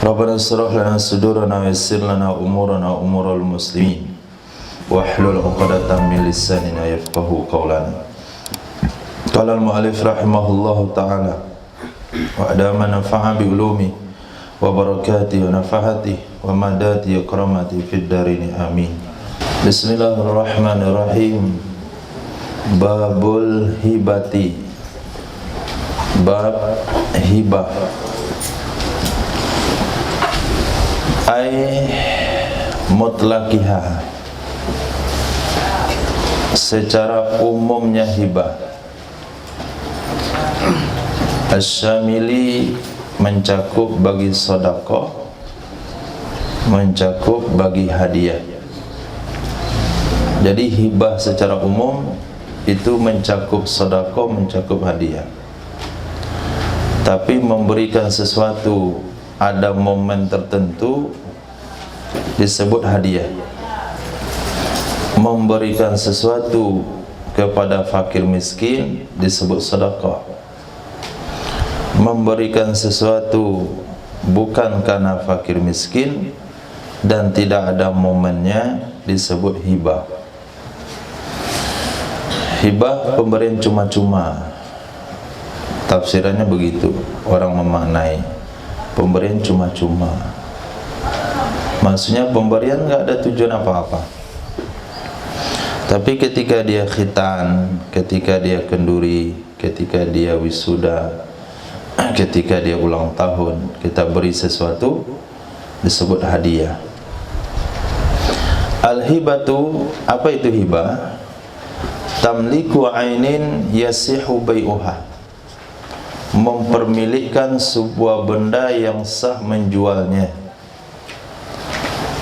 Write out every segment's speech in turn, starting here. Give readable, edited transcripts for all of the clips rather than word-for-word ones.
Rabbana israh lana sudurana wa yassir lana umurana wa umural muslimin wahlul 'uqdatam min lisanina yafqahu qawlana. Qala al-mu'allif rahimahullahu ta'ala wa adama nafa'a bi ulumi wa barakati wa nafahati wa madati akramati fid darini amin. Bismillahirrahmanirrahim. Babul hibati. Bab hibah. Ai mutlaqiha, secara umumnya hibah. Asyamili, mencakup bagi sedekah, mencakup bagi hadiah. Jadi hibah secara umum itu mencakup sedekah, mencakup hadiah. Tapi memberikan sesuatu ada momen tertentu disebut hadiah. Memberikan sesuatu kepada fakir miskin disebut sedekah. Memberikan sesuatu bukan karena fakir miskin dan tidak ada momennya disebut hibah. Hibah pemberian cuma-cuma. Tafsirannya begitu orang memaknai. Pemberian cuma-cuma, maksudnya pemberian nggak ada tujuan apa-apa. Tapi ketika dia khitan, ketika dia kenduri, ketika dia wisuda, ketika dia ulang tahun, kita beri sesuatu disebut hadiah. Al-hibatu, apa itu hibah? Tamliku ainin yasihu bai'uha, mempermilikkan sebuah benda yang sah menjualnya.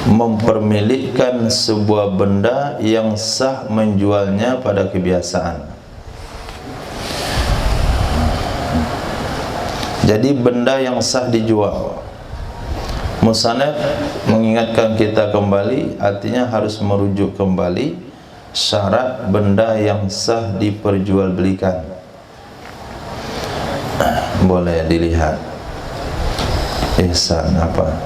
Mempermilikkan sebuah benda yang sah menjualnya pada kebiasaan. Jadi benda yang sah dijual. Musannaf mengingatkan kita kembali, artinya harus merujuk kembali syarat benda yang sah diperjualbelikan. Boleh dilihat ihsan apa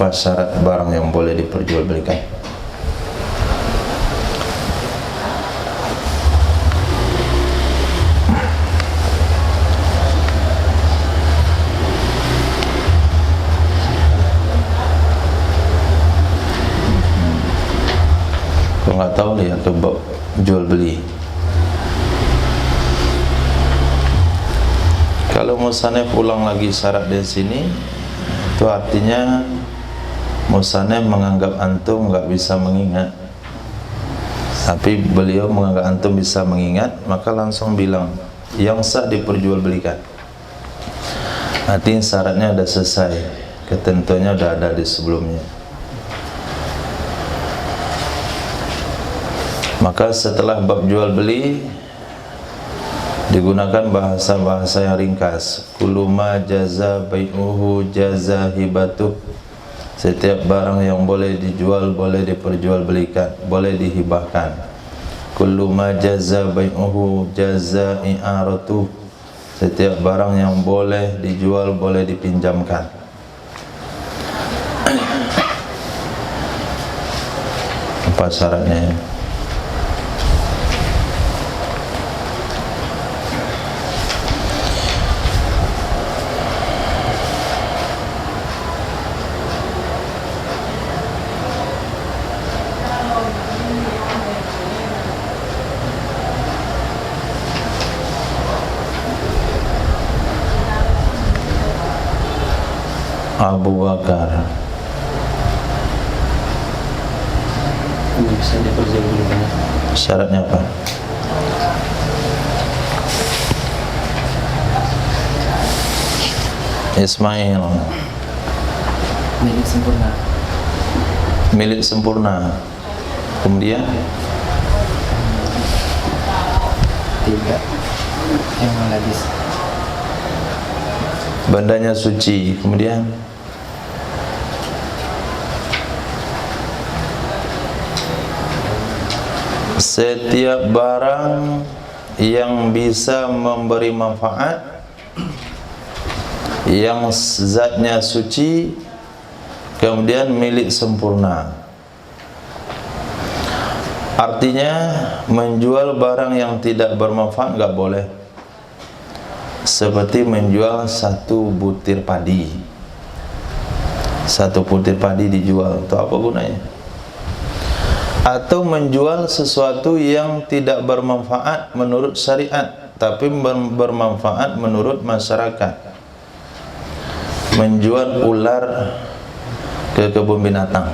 syarat barang yang boleh diperjualbelikan. Kalau nggak tahu lihat ke bab jual beli. Kalau musannaf ulang lagi syarat di sini, itu artinya musannaf menganggap antum nggak bisa mengingat. Tapi beliau menganggap antum bisa mengingat, maka langsung bilang yang sah diperjualbelikan. Artinya syaratnya sudah selesai, ketentuannya sudah ada di sebelumnya. Maka setelah bab jual beli digunakan bahasa-bahasa yang ringkas. Kullu ma jaza bai'uhu jaza hibatuh. Setiap barang yang boleh dijual boleh diperjualbelikan, boleh dihibahkan. Kullu ma jaza bai'uhu jaza i'aratuh. Setiap barang yang boleh dijual boleh dipinjamkan. Apa syaratnya? Abu Bakar. Bisa diperjualbelikan. Syaratnya apa? Ismail. Milik sempurna. Milik sempurna. Kemudian Tidak yang halagis. bandanya suci. Kemudian setiap barang yang bisa memberi manfaat yang zatnya suci, kemudian milik sempurna. Artinya menjual barang yang tidak bermanfaat nggak boleh. Seperti menjual satu butir padi. Satu butir padi dijual, itu apa gunanya? Atau menjual sesuatu yang tidak bermanfaat menurut syariat, tapi bermanfaat menurut masyarakat. Menjual ular ke kebun binatang.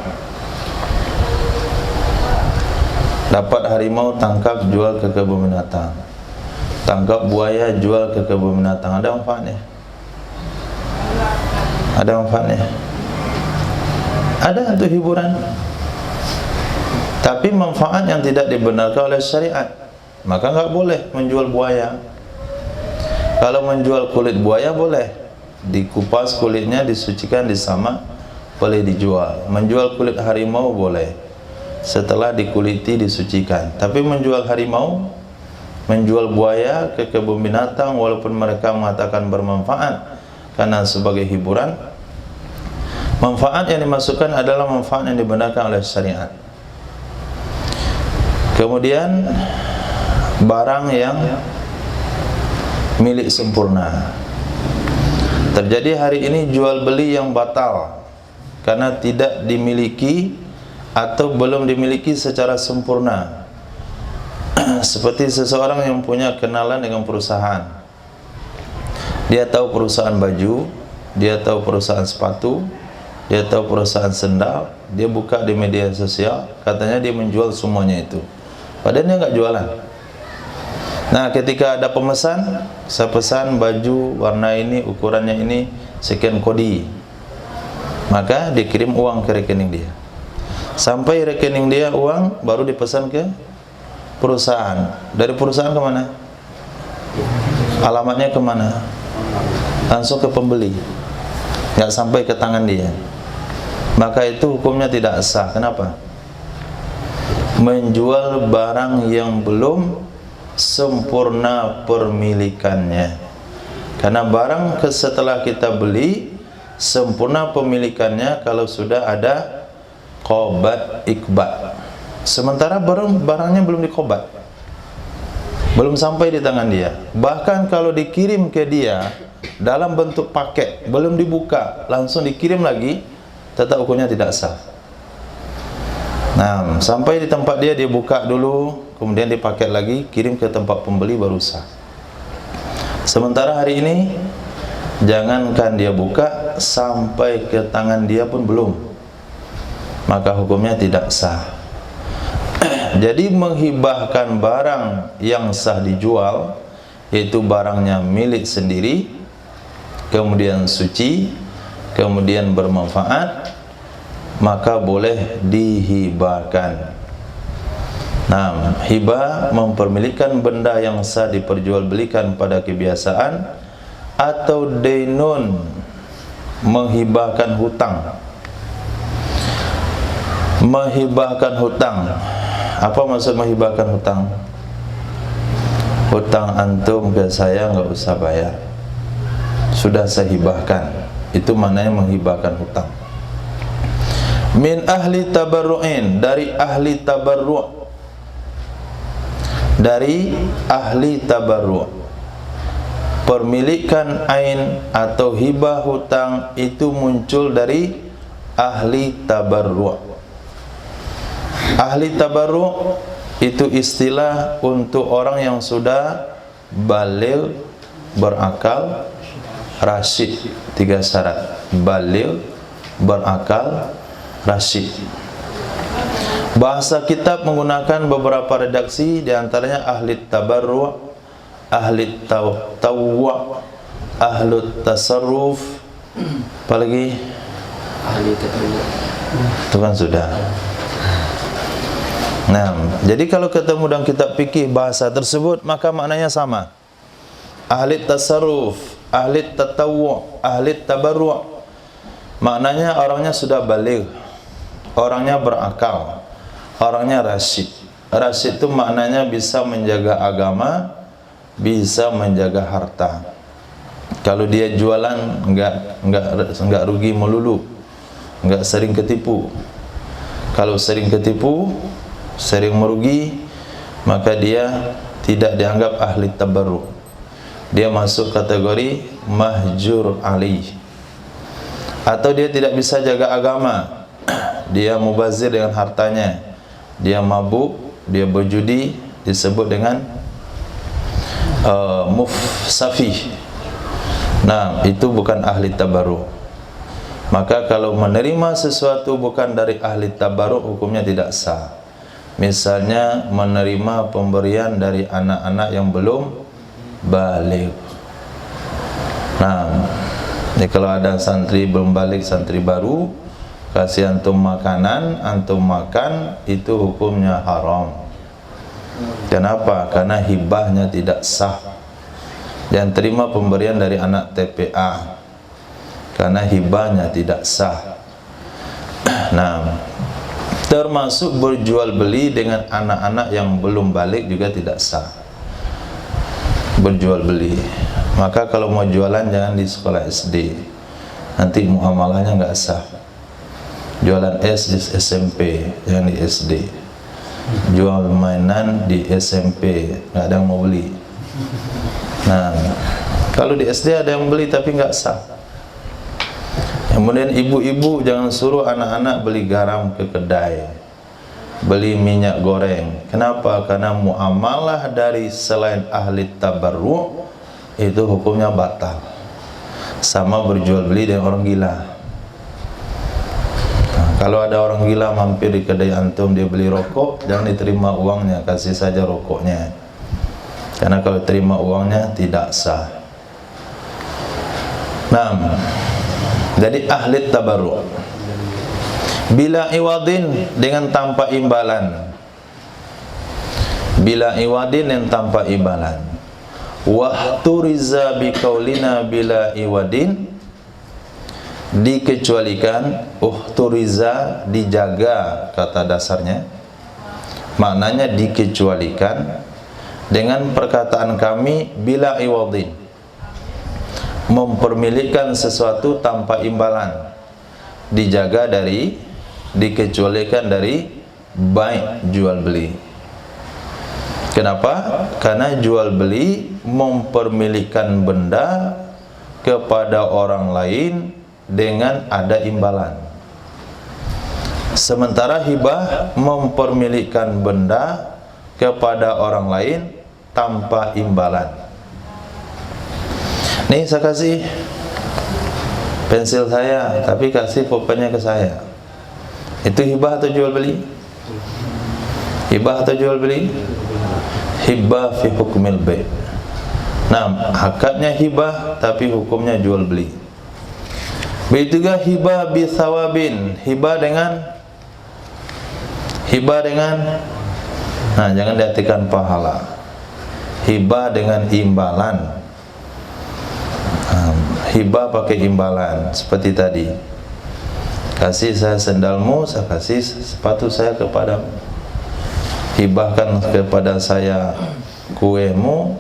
Dapat harimau, tangkap, jual ke kebun binatang. Tangkap buaya, jual ke kebun binatang. Ada manfaatnya? Ada manfaatnya? Ada untuk hiburan. Tapi manfaat yang tidak dibenarkan oleh syariat, maka nggak boleh menjual buaya. Kalau menjual kulit buaya boleh, dikupas kulitnya, disucikan, disamak, boleh dijual. Menjual kulit harimau boleh, setelah dikuliti, disucikan. Tapi menjual harimau, menjual buaya ke kebun binatang, walaupun mereka mengatakan bermanfaat karena sebagai hiburan, manfaat yang dimasukkan adalah manfaat yang dibenarkan oleh syariat. Kemudian barang yang milik sempurna. Terjadi hari ini jual beli yang batal karena tidak dimiliki atau belum dimiliki secara sempurna. Seperti seseorang yang punya kenalan dengan perusahaan. Dia tahu perusahaan baju, dia tahu perusahaan sepatu, dia tahu perusahaan sendal, dia buka di media sosial, katanya dia menjual semuanya itu. Padahal dia nggak jualan. Nah, ketika ada pemesan, saya pesan baju warna ini, ukurannya ini, sekian kodi, maka dikirim uang ke rekening dia. Sampai rekening dia uang, baru dipesan ke perusahaan. Dari perusahaan kemana? Alamatnya kemana? Langsung ke pembeli, nggak sampai ke tangan dia. Maka itu hukumnya tidak sah. Kenapa? Menjual barang yang belum sempurna pemilikannya. Karena barang setelah kita beli, sempurna pemilikannya kalau sudah ada qobat ikbat. Sementara barangnya belum dikobat, belum sampai di tangan dia. Bahkan kalau dikirim ke dia dalam bentuk paket, belum dibuka, langsung dikirim lagi, tetap hukumnya tidak sah. Nah, sampai di tempat dia, dia buka dulu, kemudian dipaket lagi, kirim ke tempat pembeli, baru sah. Sementara hari ini, jangankan dia buka, sampai ke tangan dia pun belum, maka hukumnya tidak sah. Jadi menghibahkan barang yang sah dijual, yaitu barangnya milik sendiri, kemudian suci, kemudian bermanfaat, maka boleh dihibahkan. Nah, hibah mempermilikkan benda yang sah diperjualbelikan pada kebiasaan, atau dainun, menghibahkan hutang. Menghibahkan hutang. Apa maksud menghibahkan hutang? Hutang antum ke saya nggak usah bayar, sudah saya hibahkan. Itu maknanya menghibahkan hutang. Min ahli tabarru'in, dari ahli tabarru'. Dari ahli tabarru'. Permilikan ain atau hibah hutang itu muncul dari ahli tabarru'. Ahli tabarru' itu istilah untuk orang yang sudah baligh, berakal, rasyid. 3 syarat: baligh, berakal, rasyid. Bahasa kitab menggunakan beberapa redaksi, diantaranya ahli tabarru', ahli tawwa', ahli tasarruf, apalagi ahli tasarruf. itu kan sudah. Nah, jadi kalau ketemu dalam kitab fikih bahasa tersebut, maka maknanya sama. Ahli tasarruf, ahli tatawwu', ahli tabarru', maknanya orangnya sudah baligh, orangnya berakal, orangnya rasyid. Rasyid itu maknanya bisa menjaga agama, bisa menjaga harta. Kalau dia jualan enggak rugi melulu, enggak sering ketipu. Kalau sering ketipu, sering merugi, maka dia tidak dianggap ahli tabarruk. Dia masuk kategori mahjur alaih. Atau dia tidak bisa jaga agama, dia mubazir dengan hartanya, dia mabuk, dia berjudi, disebut dengan mufsafih. Nah, itu bukan ahli tabarruk. Maka kalau menerima sesuatu bukan dari ahli tabarruk, hukumnya tidak sah. Misalnya menerima pemberian dari anak-anak yang belum baligh. Nah, jadi kalau ada santri belum balik, santri baru, kasih antum makanan, antum makan, itu hukumnya haram. Kenapa? Karena hibahnya tidak sah. Dan terima pemberian dari anak TPA, karena hibahnya tidak sah. Nah, termasuk berjual beli dengan anak-anak yang belum balik juga tidak sah. Berjual beli, maka kalau mau jualan jangan di sekolah SD, nanti muamalahnya nggak sah. Jualan es di SMP, jangan di SD. Jual mainan di SMP, nggak ada yang mau beli. Nah, kalau di SD ada yang beli tapi nggak sah. Kemudian ibu-ibu jangan suruh anak-anak beli garam ke kedai, beli minyak goreng. Kenapa? Karena muamalah dari selain ahli tabarruk itu hukumnya batal. Sama berjual beli dengan orang gila. Nah, kalau ada orang gila mampir di kedai antum, dia beli rokok, jangan diterima uangnya, kasih saja rokoknya. Karena kalau terima uangnya tidak sah. Nah, jadi ahli tabarruk bila iwadin, dengan tanpa imbalan. Bila iwadin, yang tanpa imbalan. Wahturiza biqaulina bila iwadin, dikecualikan. Uhturiza, dijaga kata dasarnya, maknanya dikecualikan dengan perkataan kami bila iwadin, mempermilikkan sesuatu tanpa imbalan, dijaga dari, dikecualikan dari baik jual beli. Kenapa? Karena jual beli mempermilikkan benda kepada orang lain dengan ada imbalan. Sementara hibah mempermilikkan benda kepada orang lain tanpa imbalan. Nih saya kasih pensil saya, tapi kasih pulpennya ke saya. Itu hibah atau jual beli? Hibah atau jual beli? Hibah fi hukmil bai'. Nah, akadnya hibah tapi hukumnya jual beli. Begitu juga hibah bi thawabin, hibah dengan nah, jangan diartikan pahala. Hibah dengan imbalan. Hibah pakai imbalan seperti tadi. Kasih saya sendalmu, saya kasih sepatu saya kepadamu. Hibahkan kepada saya kuemu,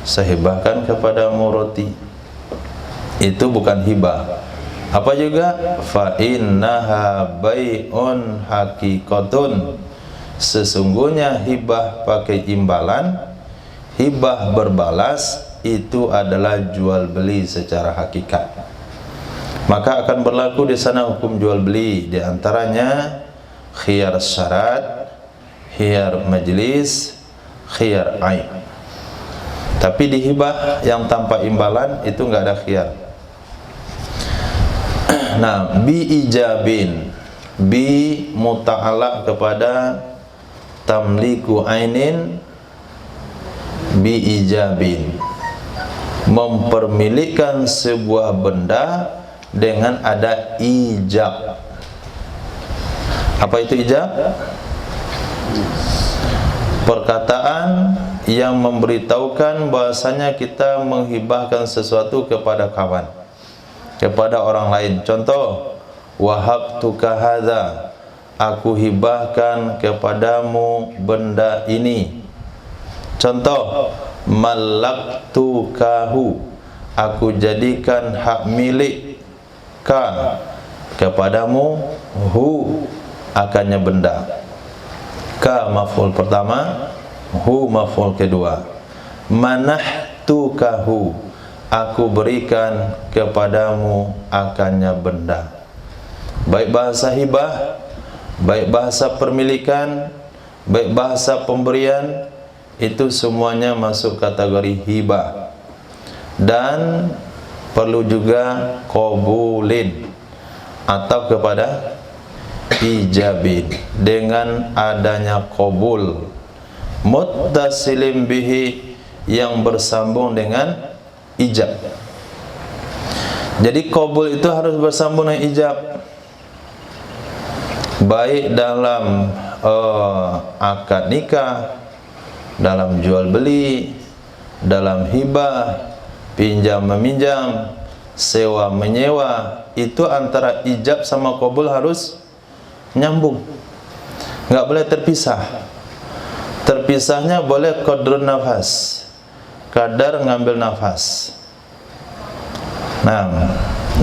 saya hibahkan kepadamu roti. Itu bukan hibah. Apa juga? Fa innaha bai'un haqiqatun. Sesungguhnya hibah pakai imbalan, hibah berbalas, itu adalah jual beli secara hakikat. Maka akan berlaku di sana hukum jual beli, di antaranya khiyar syarat, khiyar majlis, khiyar aib. Tapi di hibah yang tanpa imbalan itu enggak ada khiyar. Nah, bi ijabin, bi muta'alaq kepada tamliku ainin, bi ijabin, mempermilikkan sebuah benda dengan ada ijab. Apa itu ijab? Perkataan yang memberitahukan bahasanya kita menghibahkan sesuatu kepada kawan, kepada orang lain. Contoh, wahabtuka hadza, aku hibahkan kepadamu benda ini. Contoh, malaktukahu, aku jadikan hak milik ka kepadamu hu akannya benda. Ka maf'ul pertama, hu maf'ul kedua. Manahtukahu, aku berikan kepadamu akannya benda. Baik bahasa hibah, baik bahasa permilikan, baik bahasa pemberian, itu semuanya masuk kategori hibah. Dan perlu juga qabulin atau kepada ijabin, dengan adanya qabul muttasilim bihi, yang bersambung dengan ijab. Jadi qabul itu harus bersambung dengan ijab, baik dalam akad nikah, dalam jual beli, dalam hibah, pinjam meminjam, sewa menyewa, itu antara ijab sama qabul harus nyambung, nggak boleh terpisah. Terpisahnya boleh qadrun nafas, kadar ngambil nafas. Nah,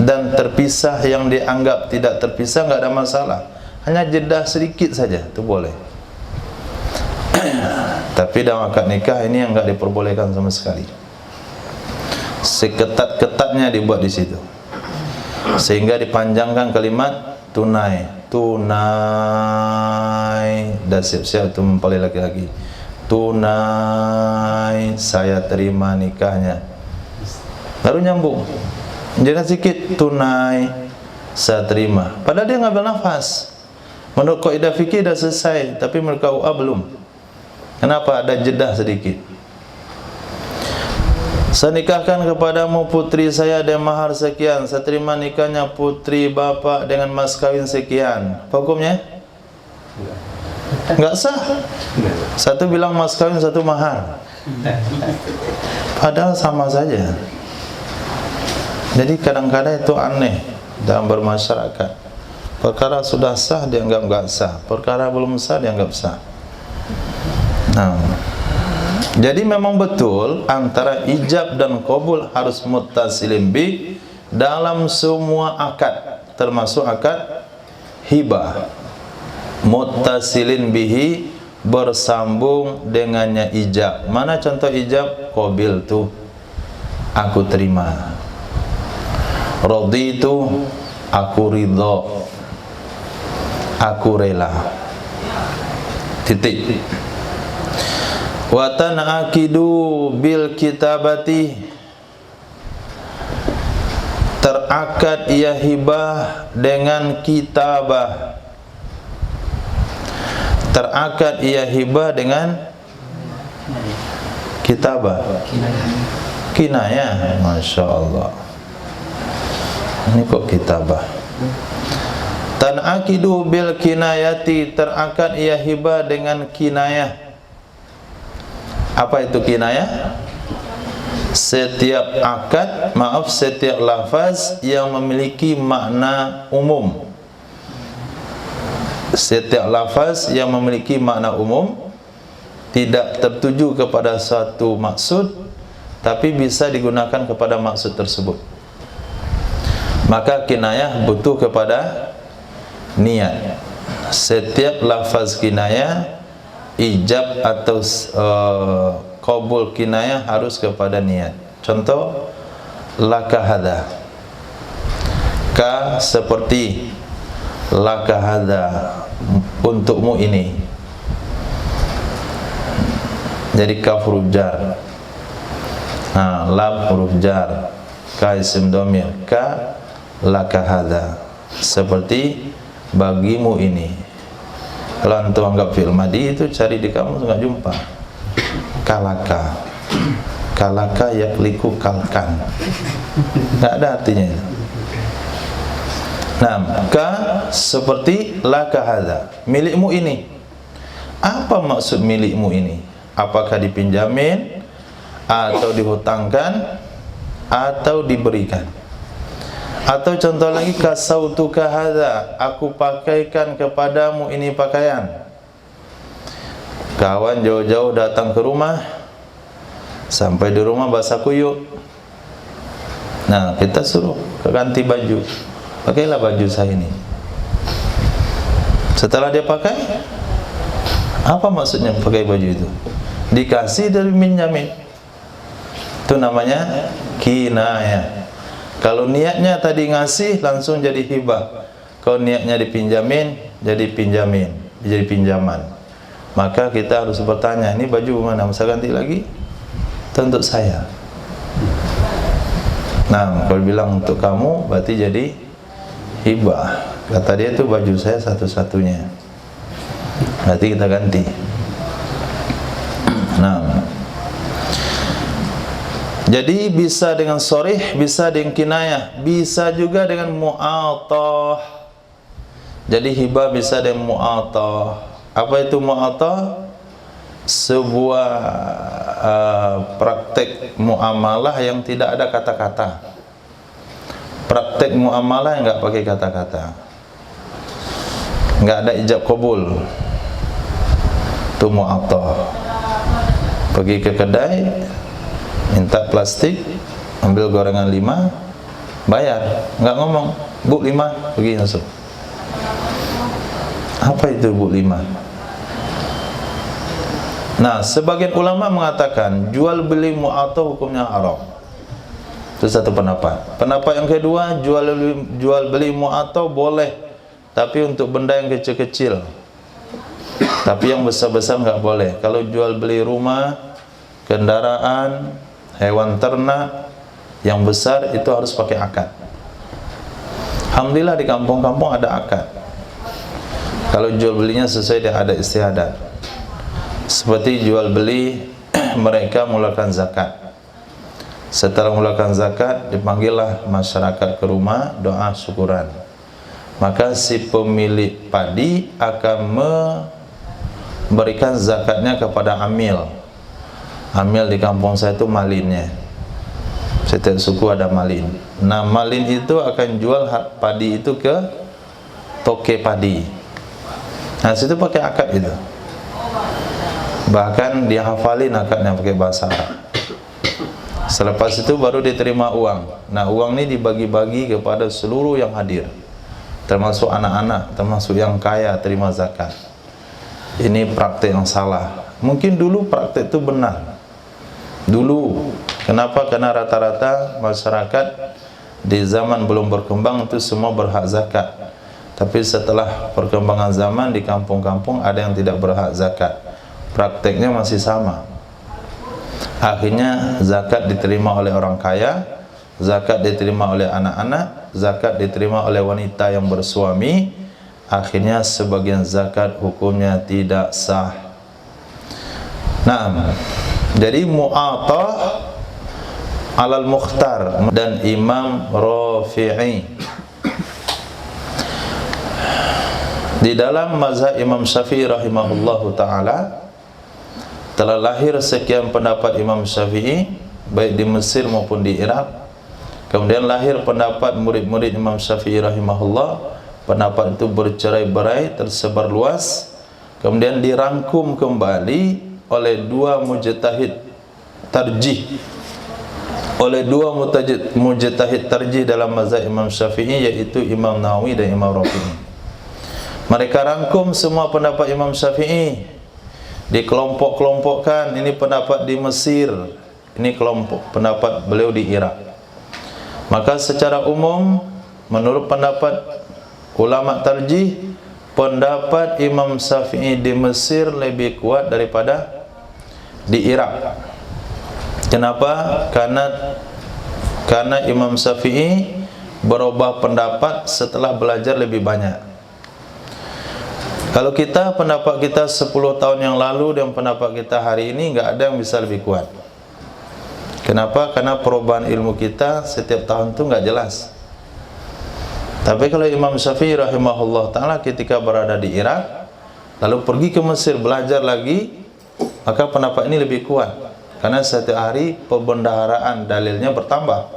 dan terpisah yang dianggap tidak terpisah nggak ada masalah, hanya jeda sedikit saja itu boleh. Tapi dalam akad nikah ini yang nggak diperbolehkan sama sekali. Seketat-ketatnya dibuat di situ, sehingga dipanjangkan kalimat tunai, tunai, dah siap-siap itu mempelai laki-laki. Tunai, saya terima nikahnya. Baru nyambung. Jangan sedikit, tunai, saya terima. Padahal dia ngambil nafas. Menurut kaidah fikih dah selesai, tapi menurut KUA belum. Kenapa? Ada jedah sedikit. Saya nikahkan kepadamu putri saya dengan mahar sekian, saya terima nikahnya putri bapak dengan mas kawin sekian. Apa hukumnya? Enggak sah. Satu bilang mas kawin, satu mahar. Padahal sama saja. Jadi kadang-kadang itu aneh dalam bermasyarakat. Perkara sudah sah dianggap enggak sah, perkara belum sah dianggap sah. Nah, jadi memang betul antara ijab dan qabul harus muttasilin bi dalam semua akad, termasuk akad hibah. Muttasilin bihi, bersambung dengannya ijab. Mana contoh ijab? Qabil tu, aku terima. Raditu, aku ridha. Aku rela. Titik. Wa tan'aqidu bil kitabati, terakad ia hibah dengan kitabah. Terakad ia hibah dengan kitabah. Kinayah. Masya Allah, ini kok kitabah. Tan'aqidu bil kinayati, terakad ia hibah dengan kinayah. Apa itu kinayah? Setiap akad, setiap lafaz yang memiliki makna umum. Setiap lafaz yang memiliki makna umum, tidak tertuju kepada suatu maksud, tapi bisa digunakan kepada maksud tersebut. Maka kinayah butuh kepada niat. Setiap lafaz kinayah, ijab atau qabul kinayah harus kepada niat. Contoh, laka hadha, ka seperti, laka hadha, untukmu ini. Jadi kaf huruf jar, lam huruf jar, ka isim dhamir, ka laka hadha, seperti bagimu ini. Kalau antum anggap fi'il madhi itu cari di kamus enggak jumpa. Kalaka, kalaka yakliku kalkan, enggak ada artinya itu. Nah, ka seperti laka hadza, milikmu ini. Apa maksud milikmu ini? Apakah dipinjamin, atau dihutangkan, atau diberikan? Atau contoh lagi, kasautuka hadza, aku pakaikan kepadamu ini pakaian. Kawan jauh-jauh datang ke rumah, sampai di rumah basah kuyup. Nah, kita suruh ganti baju. Pakailah baju saya ini. Setelah dia pakai, apa maksudnya pakai baju itu? Dikasih dari minjamin. Itu namanya kinayah. Kalau niatnya tadi ngasih, langsung jadi hibah. Kalau niatnya dipinjamin, jadi pinjamin, jadi pinjaman. Maka kita harus bertanya, ini baju mana? Masa ganti lagi? Itu untuk saya. Nah, kalau bilang untuk kamu, berarti jadi hibah. Kata dia itu baju saya satu-satunya. Berarti kita ganti. Nah, jadi bisa dengan sharih, bisa dengan kinayah, bisa juga dengan mu'atah. Jadi hibah bisa dengan mu'atah. Apa itu mu'atah? Sebuah praktek muamalah yang tidak ada kata-kata. Praktek muamalah yang enggak pakai kata-kata. Enggak ada ijab kabul. Itu mu'atah. Pergi ke kedai, minta plastik, ambil gorengan 5, bayar, enggak ngomong, Bu 5, pergi masuk. Apa itu Bu 5? Nah, sebagian ulama mengatakan jual beli mu'atah hukumnya haram. Itu satu pendapat. Pendapat yang kedua, jual beli mu'atah boleh, tapi untuk benda yang kecil-kecil. Tapi yang besar-besar enggak boleh. Kalau jual beli rumah, kendaraan, hewan ternak yang besar itu harus pakai akad. Alhamdulillah di kampung-kampung ada akad. Kalau jual belinya sesuai dengan adat istiadat. Seperti jual beli mereka mengeluarkan zakat. Setelah mengeluarkan zakat, dipanggillah masyarakat ke rumah, doa syukuran. Maka si pemilik padi akan memberikan zakatnya kepada amil. Amil di kampung saya itu malinnya. Setiap suku ada malin. Nah, malin itu akan jual padi itu ke toke padi. Nah, situ pakai akad itu. Bahkan dia hafalin akadnya pakai bahasa Arab. Selepas itu baru diterima uang. Nah, uang ini dibagi-bagi kepada seluruh yang hadir, termasuk anak-anak, termasuk yang kaya terima zakat. Ini praktek yang salah. Mungkin dulu praktek itu benar. Dulu, kenapa? Karena rata-rata masyarakat di zaman belum berkembang itu semua berhak zakat. Tapi setelah perkembangan zaman di kampung-kampung ada yang tidak berhak zakat. Prakteknya masih sama. Akhirnya zakat diterima oleh orang kaya, zakat diterima oleh anak-anak, zakat diterima oleh wanita yang bersuami. Akhirnya sebagian zakat hukumnya tidak sah. Nah, jadi mu'atah alal mukhtar dan Imam Rafi'i. Di dalam mazhab Imam Syafi'i rahimahullahu ta'ala telah lahir sekian pendapat Imam Syafi'i, baik di Mesir maupun di Irak. Kemudian lahir pendapat murid-murid Imam Syafi'i rahimahullah. Pendapat itu bercerai-berai, tersebar luas. Kemudian dirangkum kembali oleh dua mujtahid tarjih. Oleh dua mujtahid tarjih dalam mazhab Imam Syafi'i, yaitu Imam Nawawi dan Imam Rafi'i. Mereka rangkum semua pendapat Imam Syafi'i, dikelompok-kelompokkan. Ini pendapat di Mesir, ini kelompok pendapat beliau di Irak. Maka secara umum menurut pendapat ulama tarjih, pendapat Imam Syafi'i di Mesir lebih kuat daripada di Irak. Kenapa? Karena Imam Syafi'i berubah pendapat setelah belajar lebih banyak. Kalau kita, pendapat kita 10 tahun yang lalu dan pendapat kita hari ini nggak ada yang bisa lebih kuat. Kenapa? Karena perubahan ilmu kita setiap tahun itu nggak jelas. Tapi kalau Imam Syafi'i rahimahullah ta'ala ketika berada di Irak, lalu pergi ke Mesir belajar lagi, maka pendapat ini lebih kuat. Karena setiap hari pembendaharaan dalilnya bertambah.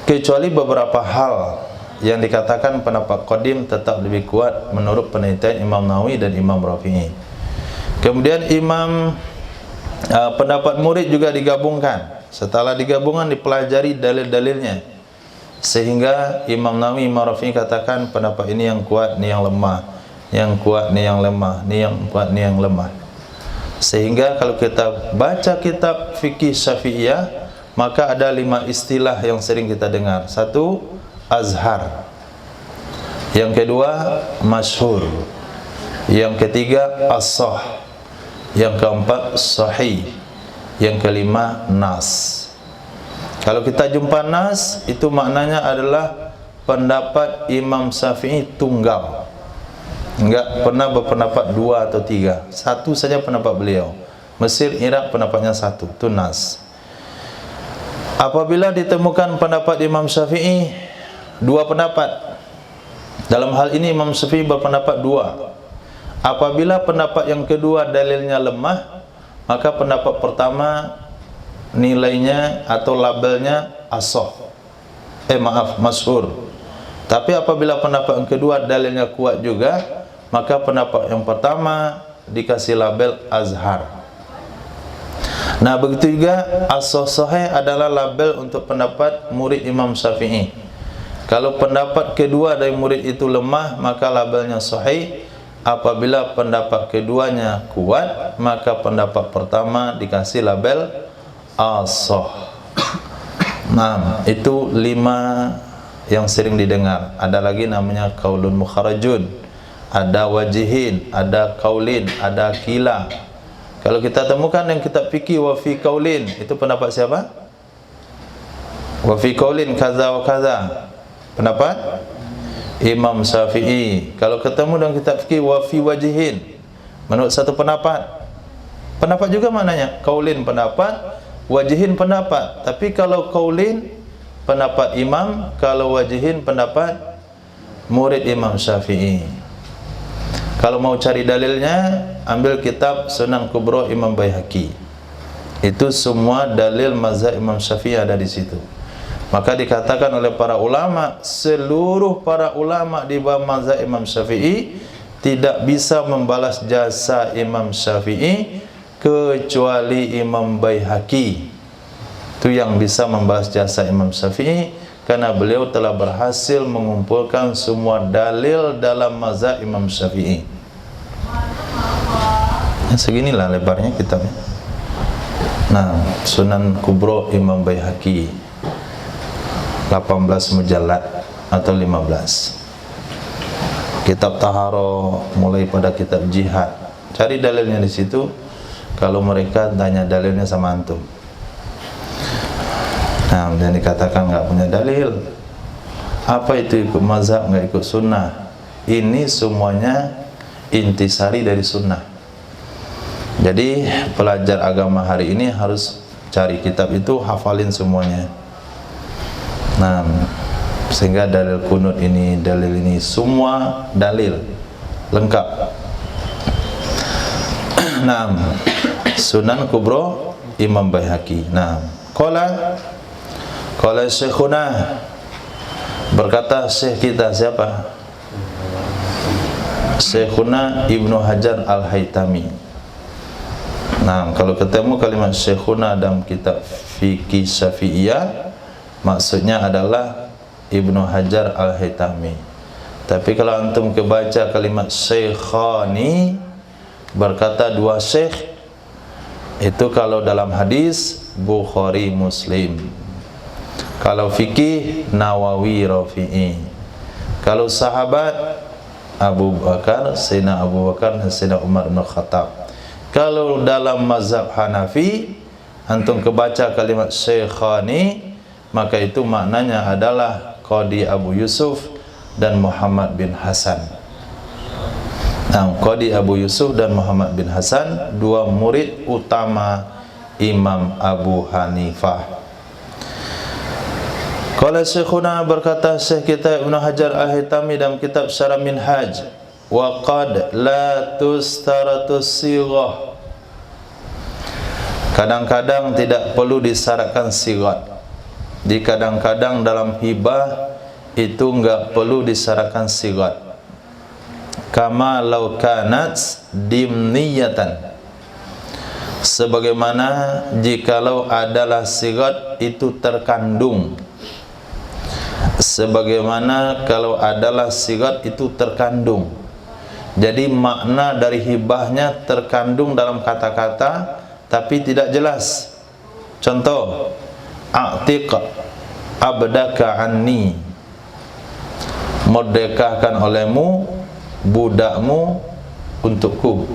Kecuali beberapa hal yang dikatakan pendapat qadim tetap lebih kuat menurut penelitian Imam Nawawi dan Imam Rafi'i. Kemudian pendapat murid juga digabungkan. Setelah digabungkan dipelajari dalil-dalilnya, sehingga Imam Nawawi, Imam Rafi'i katakan pendapat ini yang kuat, ni yang lemah, yang kuat ni yang lemah, ni yang kuat ni yang lemah. Sehingga kalau kita baca kitab fikih Syafi'iyah, maka ada 5 istilah yang sering kita dengar. 1, azhar. Yang kedua, masyhur. Yang ketiga, as-sah. Yang keempat, sahih. Yang kelima, nas. Kalau kita jumpa nas, itu maknanya adalah pendapat Imam Syafi'i tunggal. Enggak pernah berpendapat 2 atau 3. 1 saja pendapat beliau. Mesir, Iraq pendapatnya 1. Itu nas. Apabila ditemukan pendapat Imam Syafi'i 2 pendapat, dalam hal ini Imam Syafi'i berpendapat 2. Apabila pendapat yang kedua dalilnya lemah, maka pendapat pertama nilainya atau labelnya as-sah. Masyhur. Tapi apabila pendapat yang kedua dalilnya kuat juga, maka pendapat yang pertama dikasih label azhar. Nah, begitu juga as-sahih adalah label untuk pendapat murid Imam Syafi'i. Kalau pendapat kedua dari murid itu lemah, maka labelnya sahih. Apabila pendapat keduanya kuat, maka pendapat pertama dikasih label as-sah. Nah, itu 5 yang sering didengar. Ada lagi namanya qaulun mukharajun, ada wajihin, ada qaulin, ada kila. Kalau kita temukan yang kitab fikih wa fi qaulin, itu pendapat siapa? Wa fi qaulin kaza wa kaza, pendapat Imam Syafi'i. Kalau ketemu dalam kitab fikih wa fi wajihin, menurut satu pendapat. Pendapat juga maknanya qaulin pendapat, wajihin pendapat. Tapi kalau qaulin pendapat imam, kalau wajihin pendapat murid Imam Syafi'i. Kalau mau cari dalilnya, ambil kitab Sunan Kubra Imam Baihaqi. Itu semua dalil mazhab Imam Syafi'i ada di situ. Maka dikatakan oleh para ulama, seluruh para ulama di bawah mazhab Imam Syafi'i tidak bisa membalas jasa Imam Syafi'i kecuali Imam Baihaqi. Itu yang bisa membalas jasa Imam Syafi'i, karena beliau telah berhasil mengumpulkan semua dalil dalam mazhab Imam Syafi'i. Seginilah lebarnya kitabnya. Nah, Sunan Kubra Imam Baihaqi 18 mujallad atau 15. Kitab Tahara mulai pada kitab jihad. Cari dalilnya di situ. Kalau mereka tanya dalilnya sama antum. Nah, dan dikatakan enggak punya dalil. Apa itu ikut mazhab, enggak ikut sunnah? Ini semuanya intisari dari sunnah. Jadi pelajar agama hari ini harus cari kitab itu, hafalin semuanya. Nah, sehingga dalil kunut ini, dalil ini, semua dalil lengkap. Nah, Sunan Kubra Imam Baihaqi. Nah, qala syekhuna, berkata syekh kita siapa? Syekhuna Ibnu Hajar Al-Haytami. Nah, kalau ketemu kalimat syekhuna dalam kitab fikih Syafi'iyah, maksudnya adalah Ibnu Hajar Al-Haytami. Tapi kalau antum kebaca kalimat syekhani, berkata 2 syekh, itu kalau dalam hadis Bukhari Muslim. Kalau fikih Nawawi Rafi'i. Kalau sahabat Abu Bakar, Sayyidina Abu Bakar dan Sayyidina Umar bin Khattab. Kalau dalam mazhab Hanafi, antum kebaca kalimat syekhani, maka itu maknanya adalah Qadi Abu Yusuf dan Muhammad bin Hasan. Nah, Qadi Abu Yusuf dan Muhammad bin Hasan, 2 murid utama Imam Abu Hanifah. Qala syekhuna, berkata syekh kita Ibnu Hajar Al-Haytami dalam kitab Syarah Minhaj, wa qad la tustaratus sighah. Kadang-kadang tidak perlu disyaratkan sighat. Di kadang-kadang dalam hibah itu enggak perlu disyaratkan sighat. Kama law kanat dimniyatan, sebagaimana jikalau adalah sigat itu terkandung, sebagaimana kalau adalah sigat itu terkandung. Jadi makna dari hibahnya terkandung dalam kata-kata tapi tidak jelas. Contoh, a'tiq abdaka anni, merdekakan olehmu budakmu untukku.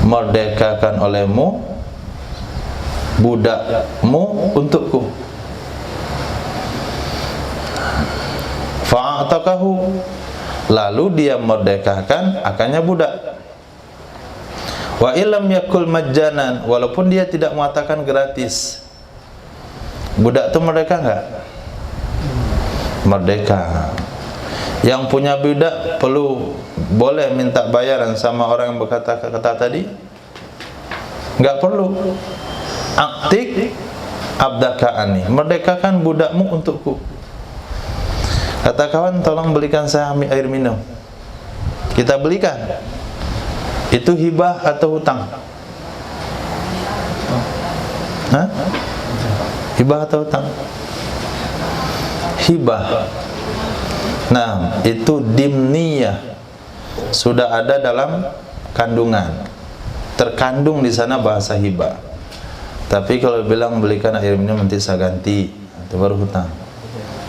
Merdekakan olehmu budakmu untukku. Fa'atakahu, lalu dia merdekakan akannya budak. Wa illam yakul majjanan, walaupun dia tidak mengatakan gratis. Budak itu merdeka enggak? Merdeka. Yang punya budak boleh minta bayaran sama orang yang berkata-kata tadi? Enggak perlu. Aktik abdaka anni, merdekakan budakmu untukku. Kata kawan, tolong belikan saya air minum. Kita belikan. Itu hibah atau hutang? Hah? Hibah atau hutang? Hibah. Nah, itu dimniyah, sudah ada dalam kandungan, terkandung di sana bahasa hibah. Tapi kalau bilang belikan air minum nanti saya ganti, itu baru hutang.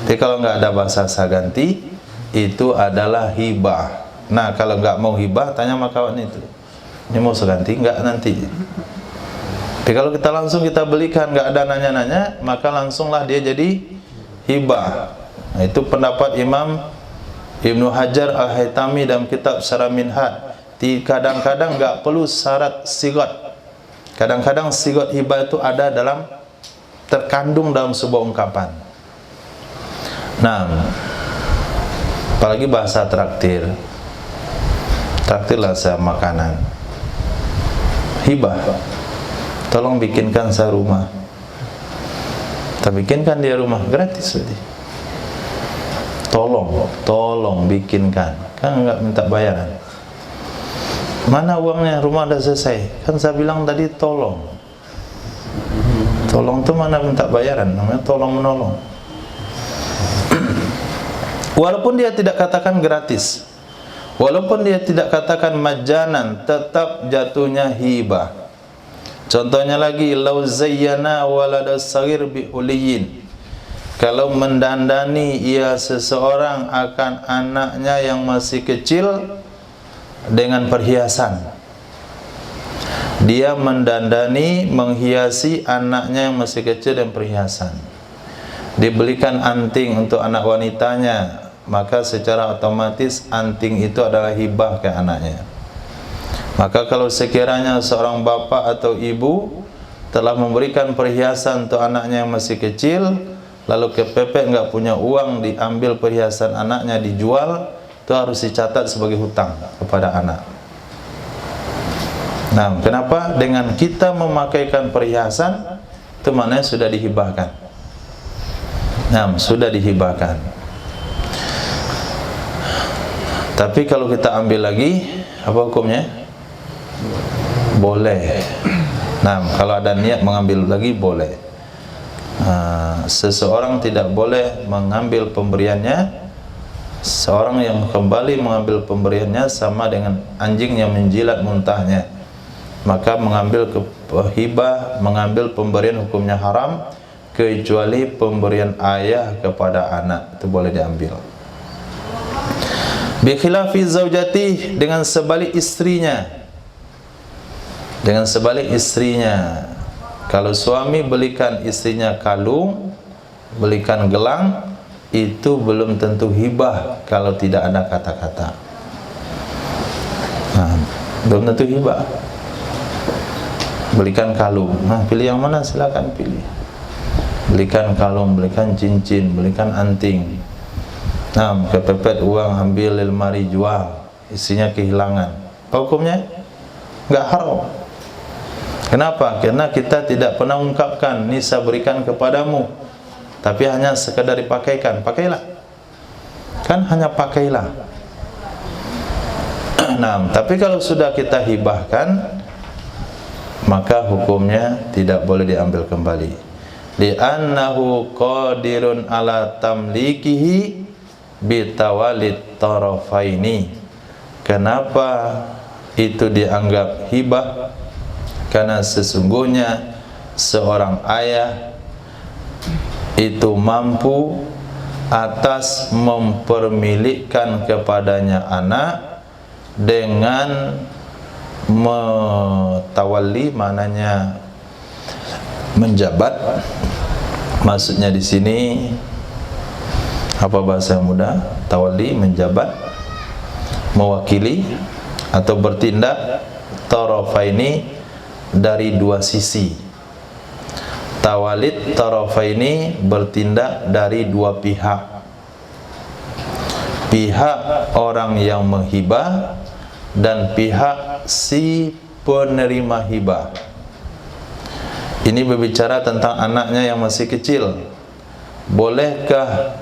Tapi kalau nggak ada bahasa saya ganti, itu adalah hibah. Nah, kalau nggak mau hibah, tanya sama kawan itu, ini mau saya ganti nggak nanti? Tapi kalau kita langsung kita belikan, nggak ada nanya-nanya, maka langsunglah dia jadi hibah. Nah, itu pendapat Imam Ibnu Hajar Al-Haytami dalam kitab Syarah Minhaj. Kadang-kadang nggak perlu syarat sigat. Kadang-kadang sigat hibah itu ada dalam, terkandung dalam sebuah ungkapan. Nah, apalagi bahasa traktir. Traktirlah saya makanan. Hibah. Tolong bikinkan saya rumah. Kita bikinkan dia rumah gratis tadi. Tolong bikinkan. Kan enggak minta bayaran. Mana uangnya? Rumah udah selesai. Kan saya bilang tadi tolong. Tolong tuh mana minta bayaran? Namanya tolong menolong. Walaupun dia tidak katakan gratis, walaupun dia tidak katakan majanan, tetap jatuhnya hibah. Contohnya lagi, lau zayyana waladas saghir bi uliyin, kalau mendandani ia seseorang akan anaknya yang masih kecil dengan perhiasan. Dia mendandani, menghiasi anaknya yang masih kecil dengan perhiasan. Dibelikan anting untuk anak wanitanya, maka secara otomatis anting itu adalah hibah ke anaknya. Maka kalau sekiranya seorang bapak atau ibu telah memberikan perhiasan untuk anaknya yang masih kecil, lalu kepepet nggak punya uang, diambil perhiasan anaknya dijual, itu harus dicatat sebagai hutang kepada anak. Nah, kenapa? Dengan kita memakaikan perhiasan, itu maknanya sudah dihibahkan. Nah, sudah dihibahkan. Tapi kalau kita ambil lagi, apa hukumnya? Boleh. Nah, kalau ada niat mengambil lagi, boleh. Seseorang tidak boleh mengambil pemberiannya. Seorang yang kembali mengambil pemberiannya sama dengan anjing yang menjilat muntahnya. Maka mengambil hibah, mengambil pemberian hukumnya haram, kecuali pemberian ayah kepada anak, itu boleh diambil. Bi khilafi zaujati, dengan sebalik istrinya. Dengan sebalik istrinya. Kalau suami belikan istrinya kalung, belikan gelang, itu belum tentu hibah kalau tidak ada kata-kata. Nah, belum tentu hibah. Belikan kalung. Nah, pilih yang mana? Silakan pilih. Belikan kalung, belikan cincin, belikan anting. Nah, kepepet uang, ambil lemari jual, isinya kehilangan. Apa hukumnya? Enggak haram. Kenapa? Karena kita tidak pernah ungkapkan, ini saya berikan kepadamu, tapi hanya sekadar dipakaikan. Pakailah. Kan hanya pakailah. Nah, tapi kalau sudah kita hibahkan, maka hukumnya tidak boleh diambil kembali. Li'annahu qadirun ala tamlikihi bitawalid tarafaini. Kenapa itu dianggap hibah? Karena sesungguhnya seorang ayah itu mampu atas mempermilikkan kepadanya anak dengan metawalli, maknanya menjabat. Maksudnya di sini apa bahasa yang mudah? Tawalli, menjabat, mewakili atau bertindak tarafaini, dari dua sisi. Tawalid tarafaini, bertindak dari dua pihak. Pihak orang yang menghibah dan pihak si penerima hibah. Ini berbicara tentang anaknya yang masih kecil. Bolehkah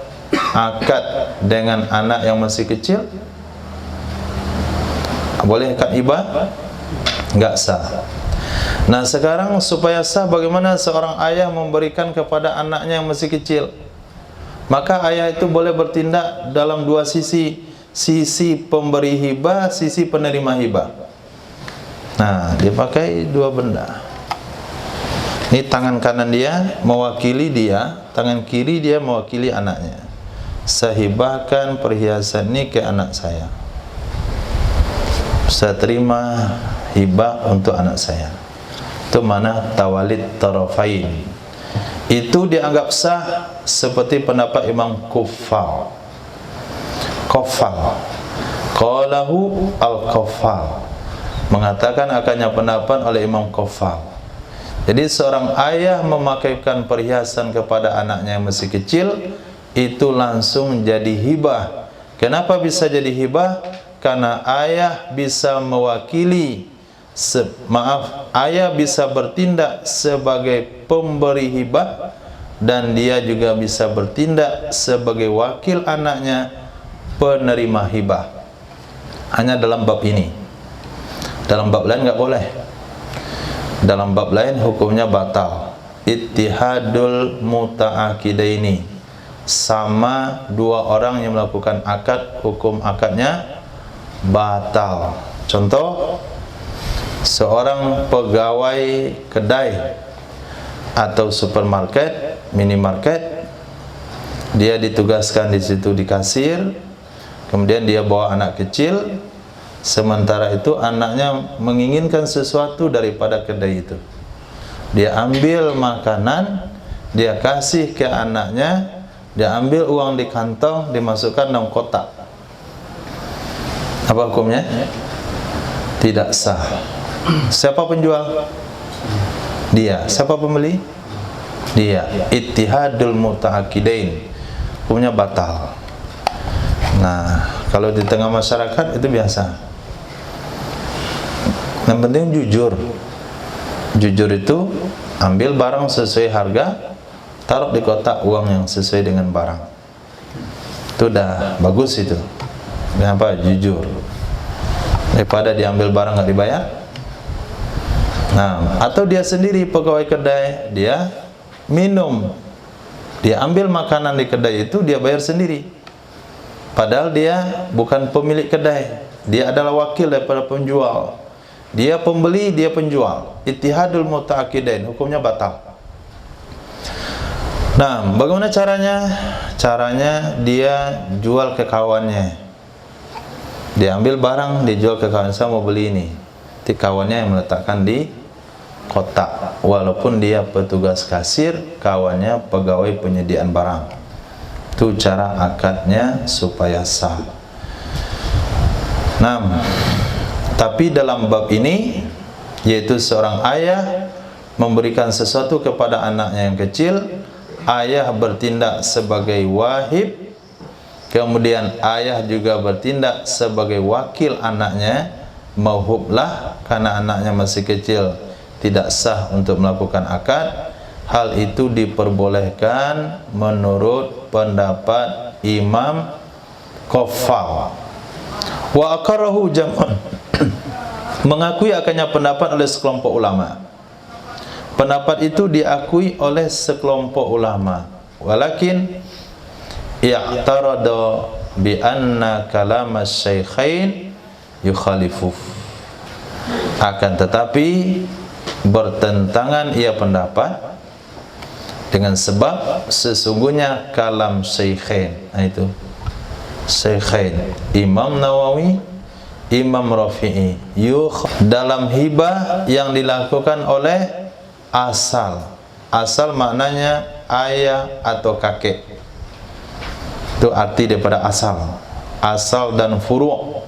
akad dengan anak yang masih kecil? Boleh akad hibah? Enggak sah. Nah, sekarang supaya sah, bagaimana seorang ayah memberikan kepada anaknya yang masih kecil? Maka ayah itu boleh bertindak dalam dua sisi. Sisi pemberi hibah, sisi penerima hibah. Nah, dia pakai dua benda. Ini tangan kanan dia mewakili dia, tangan kiri dia mewakili anaknya. Saya hibahkan perhiasan ini ke anak saya. Saya terima hibah untuk anak saya. Itu mana tawalid tarafain. Itu dianggap sah seperti pendapat Imam Kuffal. Qaffal, qalahu al-Qaffal, mengatakan akannya pendapat oleh Imam Qaffal. Jadi seorang ayah memakaikan perhiasan kepada anaknya yang masih kecil, itu langsung jadi hibah. Kenapa bisa jadi hibah? Karena ayah bisa mewakili, ayah bisa bertindak sebagai pemberi hibah, dan dia juga bisa bertindak sebagai wakil anaknya, penerima hibah. Hanya dalam bab ini. Dalam bab lain enggak boleh. Dalam bab lain hukumnya batal. Ittihadul muta'aqidaini, sama dua orang yang melakukan akad, hukum akadnya batal. Contoh, seorang pegawai kedai atau supermarket, minimarket, dia ditugaskan di situ di kasir, kemudian dia bawa anak kecil. Sementara itu anaknya menginginkan sesuatu daripada kedai itu. Dia ambil makanan, dia kasih ke anaknya, dia ambil uang di kantong, dimasukkan dalam kotak. Apa hukumnya? Tidak sah. Siapa penjual? Dia. Siapa pembeli? Dia. Ittihadul muta'aqidain, hukumnya batal. Nah, kalau di tengah masyarakat itu biasa. Yang penting jujur. Jujur itu ambil barang sesuai harga, taruh di kotak uang yang sesuai dengan barang. Itu udah bagus itu. Kenapa? Jujur. Daripada diambil barang nggak dibayar. Nah, atau dia sendiri pegawai kedai, dia minum, dia ambil makanan di kedai itu, dia bayar sendiri. Padahal dia bukan pemilik kedai, dia adalah wakil daripada penjual. Dia pembeli, dia penjual. Ittihadul muta'aqidain, hukumnya batal. Nah, bagaimana caranya? Caranya dia jual ke kawannya. Dia ambil barang, dia jual ke kawan, saya mau beli ini. Nanti kawannya yang meletakkan di kotak. Walaupun dia petugas kasir, kawannya pegawai penyediaan barang. Itu cara akadnya supaya sah. Nah, tapi dalam bab ini, yaitu seorang ayah memberikan sesuatu kepada anaknya yang kecil, ayah bertindak sebagai wahib, kemudian ayah juga bertindak sebagai wakil anaknya, mauhublah, karena anaknya masih kecil, tidak sah untuk melakukan akad. Hal itu diperbolehkan menurut pendapat Imam Qaffal. Wa aqarrahu jam'un, mengakui akannya pendapat oleh sekelompok ulama. Pendapat itu diakui oleh sekelompok ulama. Walakin i'tarada bi anna kalam asy-syaikhain yukhalifu. Akan tetapi bertentangan ia pendapat dengan sebab sesungguhnya kalam syaikhain, itu syaikhain Imam Nawawi, Imam Rafi'i dalam hibah yang dilakukan oleh asal. Asal maknanya ayah atau kakek. Itu arti daripada asal. Asal dan furu'.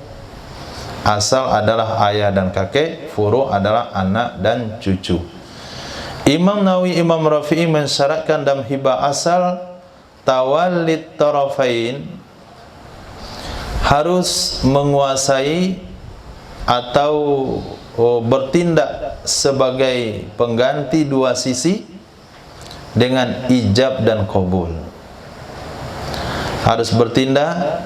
Asal adalah ayah dan kakek, furu' adalah anak dan cucu. Imam Nawawi, Imam Rafi'i mensyaratkan dalam hibah asal tawallit tarafain, harus menguasai atau bertindak sebagai pengganti dua sisi dengan ijab dan qabul. Harus bertindak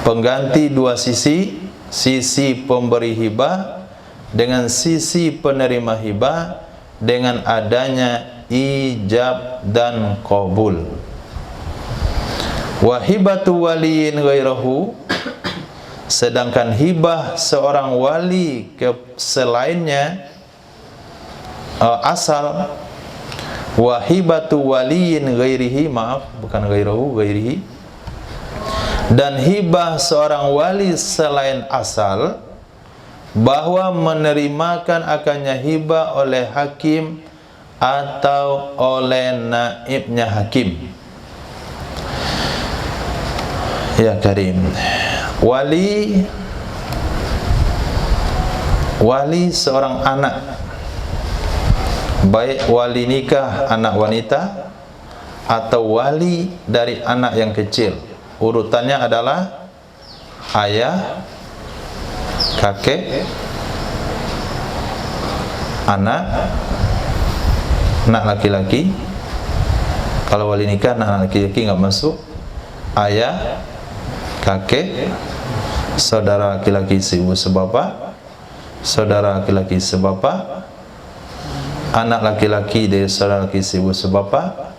pengganti dua sisi, sisi pemberi hibah dengan sisi penerima hibah, dengan adanya ijab dan qabul. Wa hibatu waliyin ghairahu, sedangkan hibah seorang wali ke selainnya asal. Wa hibatu waliyin ghairihi, maaf bukan ghairahu, ghairihi. Dan hibah seorang wali selain asal, bahwa menerimakan akannya hibah oleh hakim atau oleh naibnya hakim. Ya Karim, wali seorang anak, baik wali nikah anak wanita atau wali dari anak yang kecil, urutannya adalah ayah, kakek, anak laki-laki. Kalau wali nikah anak laki-laki nggak masuk. Ayah, kakek, saudara laki-laki seibu sebapa, saudara laki-laki sebapa, anak laki-laki dari saudara laki seibu sebapa,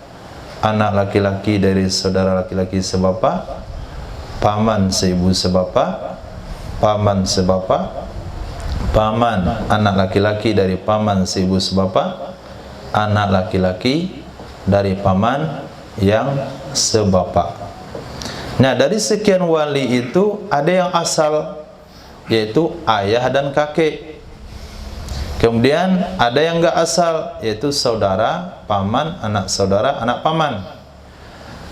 anak laki-laki dari saudara laki-laki sebapa, paman seibu sebapa, paman sebapa, paman anak laki-laki dari paman seibu sebapa, anak laki-laki dari paman yang sebapa. Nah, dari sekian wali itu ada yang asal, yaitu ayah dan kakek. Kemudian ada yang enggak asal, yaitu saudara, paman, anak saudara, anak paman.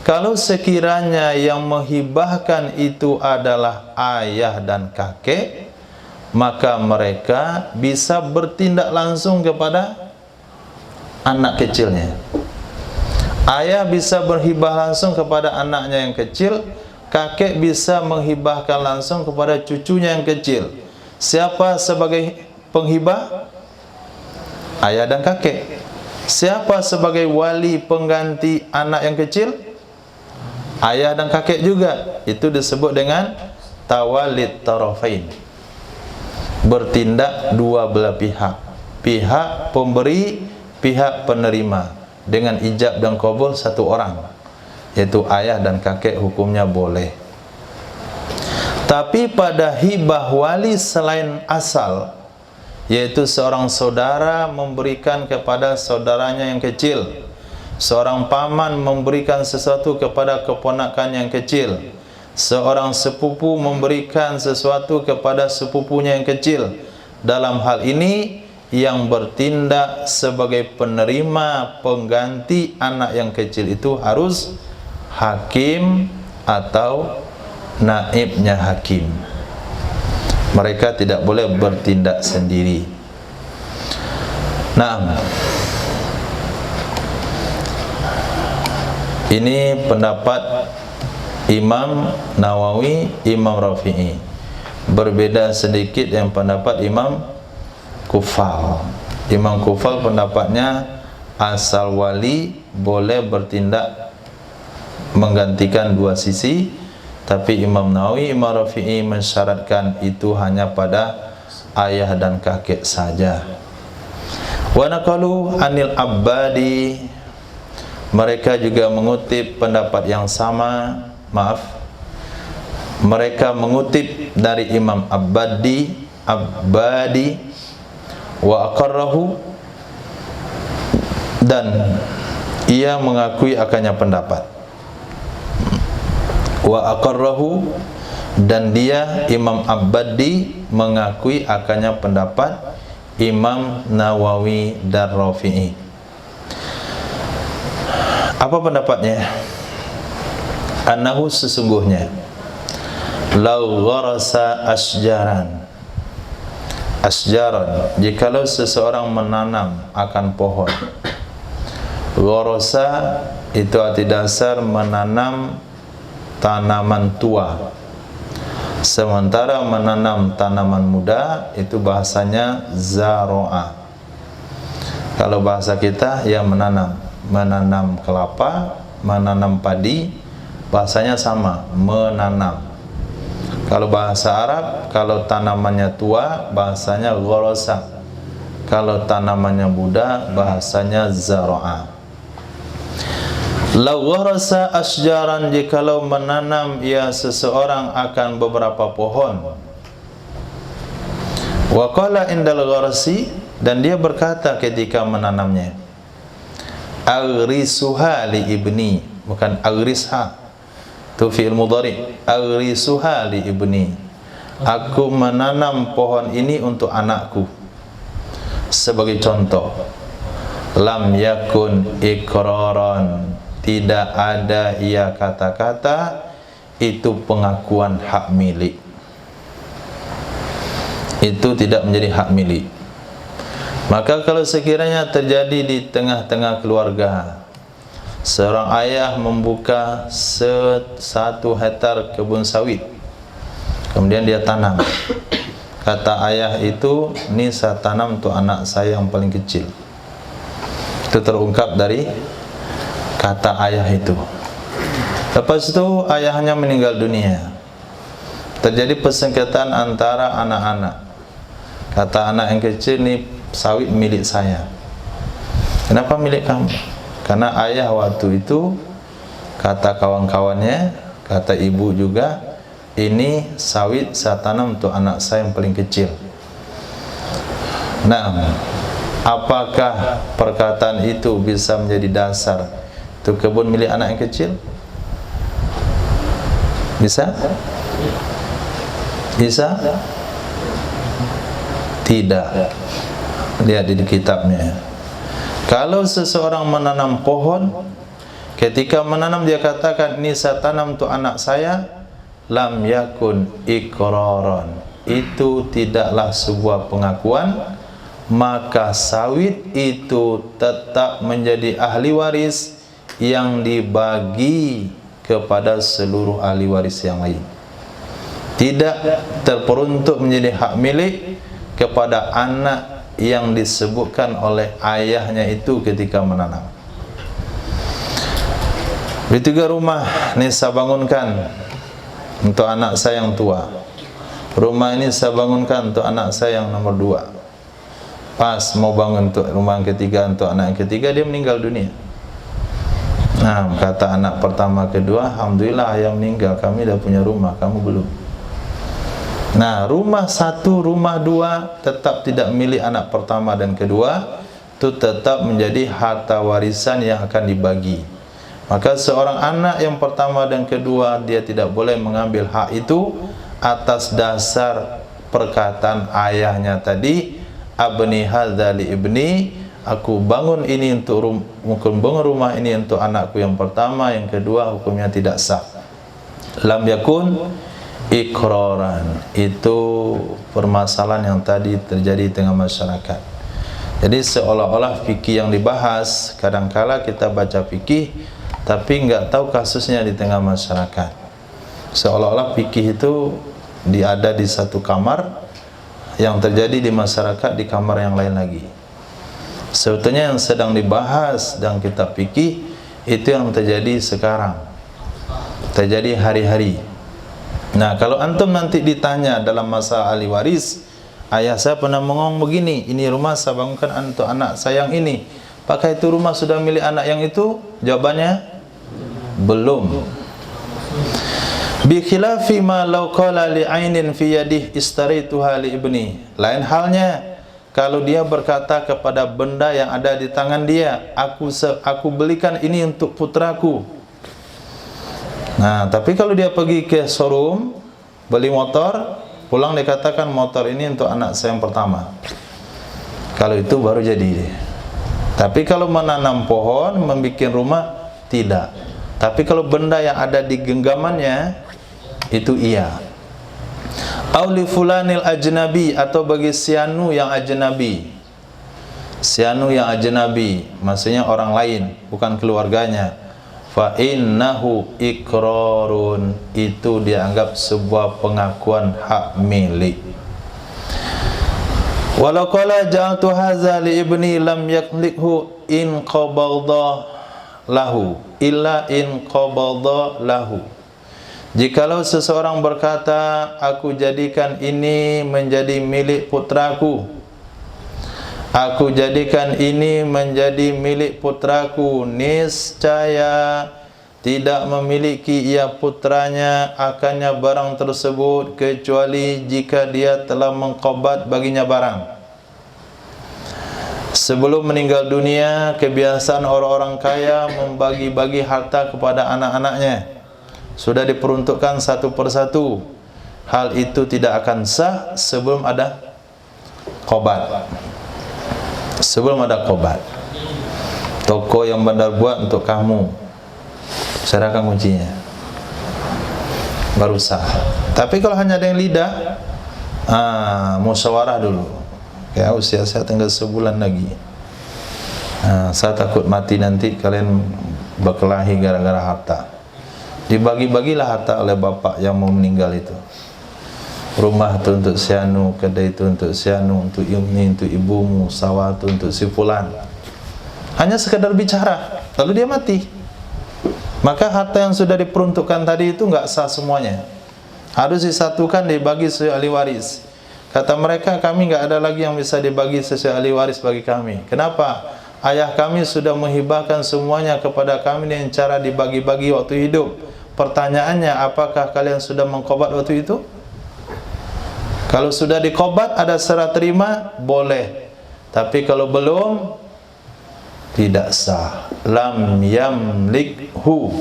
Kalau sekiranya yang menghibahkan itu adalah ayah dan kakek, maka mereka bisa bertindak langsung kepada anak kecilnya. Ayah bisa berhibah langsung kepada anaknya yang kecil, kakek bisa menghibahkan langsung kepada cucunya yang kecil. Siapa sebagai penghibah? Ayah dan kakek. Siapa sebagai wali pengganti anak yang kecil? Ayah dan kakek juga. Itu disebut dengan tawallit tarafain. Bertindak dua belah pihak. Pihak pemberi, pihak penerima. Dengan ijab dan qabul satu orang, yaitu ayah dan kakek, hukumnya boleh. Tapi pada hibah wali selain asal, yaitu seorang saudara memberikan kepada saudaranya yang kecil, seorang paman memberikan sesuatu kepada keponakan yang kecil, seorang sepupu memberikan sesuatu kepada sepupunya yang kecil. Dalam hal ini yang bertindak sebagai penerima pengganti anak yang kecil itu harus hakim atau naibnya hakim. Mereka tidak boleh bertindak sendiri. Nah, ini pendapat Imam Nawawi, Imam Rafi'i. Berbeda sedikit yang pendapat Imam Kufal. Imam Kufal pendapatnya asal wali boleh bertindak menggantikan dua sisi, tapi Imam Nawawi, Imam Rafi'i mensyaratkan itu hanya pada ayah dan kakek saja. Wa naqalu anil Abbadi, mereka juga mengutip pendapat yang sama, mereka mengutip dari Imam Abbadi wa aqarrahu, dan ia mengakui akannya pendapat, wa aqarrahu, dan dia Imam Abbadi mengakui akannya pendapat Imam Nawawi dan Rafi'i. Apa pendapatnya? Annahu, sesungguhnya, lau gharasa asjaran, jikalau seseorang menanam akan pohon. Gharasa itu arti dasar menanam tanaman tua, sementara menanam tanaman muda itu bahasanya zaro'a. Kalau bahasa kita ya menanam kelapa, menanam padi, bahasanya sama, menanam. Kalau bahasa Arab, kalau tanamannya tua bahasanya gharasa, kalau tanamannya muda bahasanya zaro'a. Lau gharasa asjaran, jikalau menanam ia seseorang akan beberapa pohon. Wa qala indal gharasi, dan dia berkata ketika menanamnya, agrisuha li ibni, bukan agrisha, itu fi'il mudhari. Agrisuha li ibni, aku menanam pohon ini untuk anakku. Sebagai contoh, lam yakun iqraran, tidak ada ia kata-kata itu pengakuan hak milik, itu tidak menjadi hak milik. Maka kalau sekiranya terjadi di tengah-tengah keluarga, seorang ayah membuka 1 hektar kebun sawit, kemudian dia tanam, kata ayah itu, ini saya tanam untuk anak saya yang paling kecil. Itu terungkap dari kata ayah itu. Lepas itu ayahnya meninggal dunia, terjadi persengketaan antara anak-anak. Kata anak yang kecil, ini sawit milik saya. Kenapa milik kamu? Karena ayah waktu itu, kata kawan-kawannya, kata ibu juga, ini sawit saya tanam untuk anak saya yang paling kecil. Nah, apakah perkataan itu bisa menjadi dasar itu kebun milik anak yang kecil? Bisa? Bisa? Tidak. Lihat di kitabnya. Kalau seseorang menanam pohon, ketika menanam dia katakan, ini saya tanam untuk anak saya, lam yakun iqraran, itu tidaklah sebuah pengakuan, maka sawit itu tetap menjadi ahli waris yang dibagi kepada seluruh ahli waris yang lain, tidak terperuntuk menjadi hak milik kepada anak yang disebutkan oleh ayahnya itu ketika menanam. Begitu juga rumah, ini saya bangunkan untuk anak saya yang tua, rumah ini saya bangunkan untuk anak saya yang nomor 2. Pas mau bangun untuk rumah yang ketiga, untuk anak yang ketiga, dia meninggal dunia. Nah, kata anak pertama kedua, alhamdulillah ayah meninggal, kami dah punya rumah, kamu belum. Nah, rumah 1, rumah 2 tetap tidak milik anak pertama dan kedua, itu tetap menjadi harta warisan yang akan dibagi. Maka seorang anak yang pertama dan kedua, dia tidak boleh mengambil hak itu atas dasar perkataan ayahnya tadi, abni hadza li ibni, aku bangun ini untuk bangun rumah ini untuk anakku yang pertama, yang kedua hukumnya tidak sah. Lam yakun iqraran, itu permasalahan yang tadi terjadi di tengah masyarakat. Jadi seolah-olah fikih yang dibahas, kadangkala kita baca fikih tapi enggak tahu kasusnya di tengah masyarakat. Seolah-olah fikih itu ada di satu kamar, yang terjadi di masyarakat di kamar yang lain lagi. Sebetulnya yang sedang dibahas dalam kitab fikih itu yang terjadi sekarang, terjadi hari-hari. Nah, kalau antum nanti ditanya dalam masa ahli waris, ayah saya pernah ngomong begini, ini rumah saya bangunkan untuk anak saya yang ini. Apakah itu rumah sudah milik anak yang itu? Jawabannya belum. Bi khilafi ma law qala li 'ainin fi yadihi istarituha li ibni. Lain halnya kalau dia berkata kepada benda yang ada di tangan dia, aku belikan ini untuk putraku. Nah, tapi kalau dia pergi ke showroom beli motor, pulang dia katakan motor ini untuk anak saya yang pertama. Kalau itu baru jadi. Tapi kalau menanam pohon, membuat rumah, tidak. Tapi kalau benda yang ada di genggamannya, itu iya. Auli fulanil ajnabi, atau bagi sianu yang ajnabi. Sianu yang ajnabi, maksudnya orang lain, bukan keluarganya. Fa innahu iqrarun, itu dianggap sebuah pengakuan hak milik. Walau qala ja'altu hadza li ibni lam yaklikhu in qabadha lahu illa in qabadha lahu. Jikalau seseorang berkata, aku jadikan ini menjadi milik putraku, aku jadikan ini menjadi milik putraku, niscaya tidak memiliki ia putranya akannya barang tersebut kecuali jika dia telah mengqabat baginya barang. Sebelum meninggal dunia, kebiasaan orang-orang kaya membagi-bagi harta kepada anak-anaknya. Sudah diperuntukkan satu persatu. Hal itu tidak akan sah sebelum ada qobat. Sebelum ada qobat. Toko yang bandar buat untuk kamu, serahkan kuncinya, baru sah. Tapi kalau hanya ada yang lidah, musyawarah dulu. Kayak usia saya tinggal sebulan lagi. Saya takut mati nanti kalian berkelahi gara-gara harta. Dibagi-bagilah harta oleh bapak yang mau meninggal itu. Rumah itu untuk si anu, kedai itu untuk si anu, untuk ini untuk ibumu, sawah itu untuk si fulan. Hanya sekadar bicara, lalu dia mati. Maka harta yang sudah diperuntukkan tadi itu enggak sah semuanya. Harus disatukan, dibagi sesuai ahli waris. Kata mereka, kami enggak ada lagi yang bisa dibagi sesuai ahli waris bagi kami. Kenapa? Ayah kami sudah menghibahkan semuanya kepada kami dengan cara dibagi-bagi waktu hidup. Pertanyaannya, apakah kalian sudah mengqabat waktu itu? Kalau sudah diqabat, ada serah terima, boleh. Tapi kalau belum, tidak sah. Lam yamlikhu.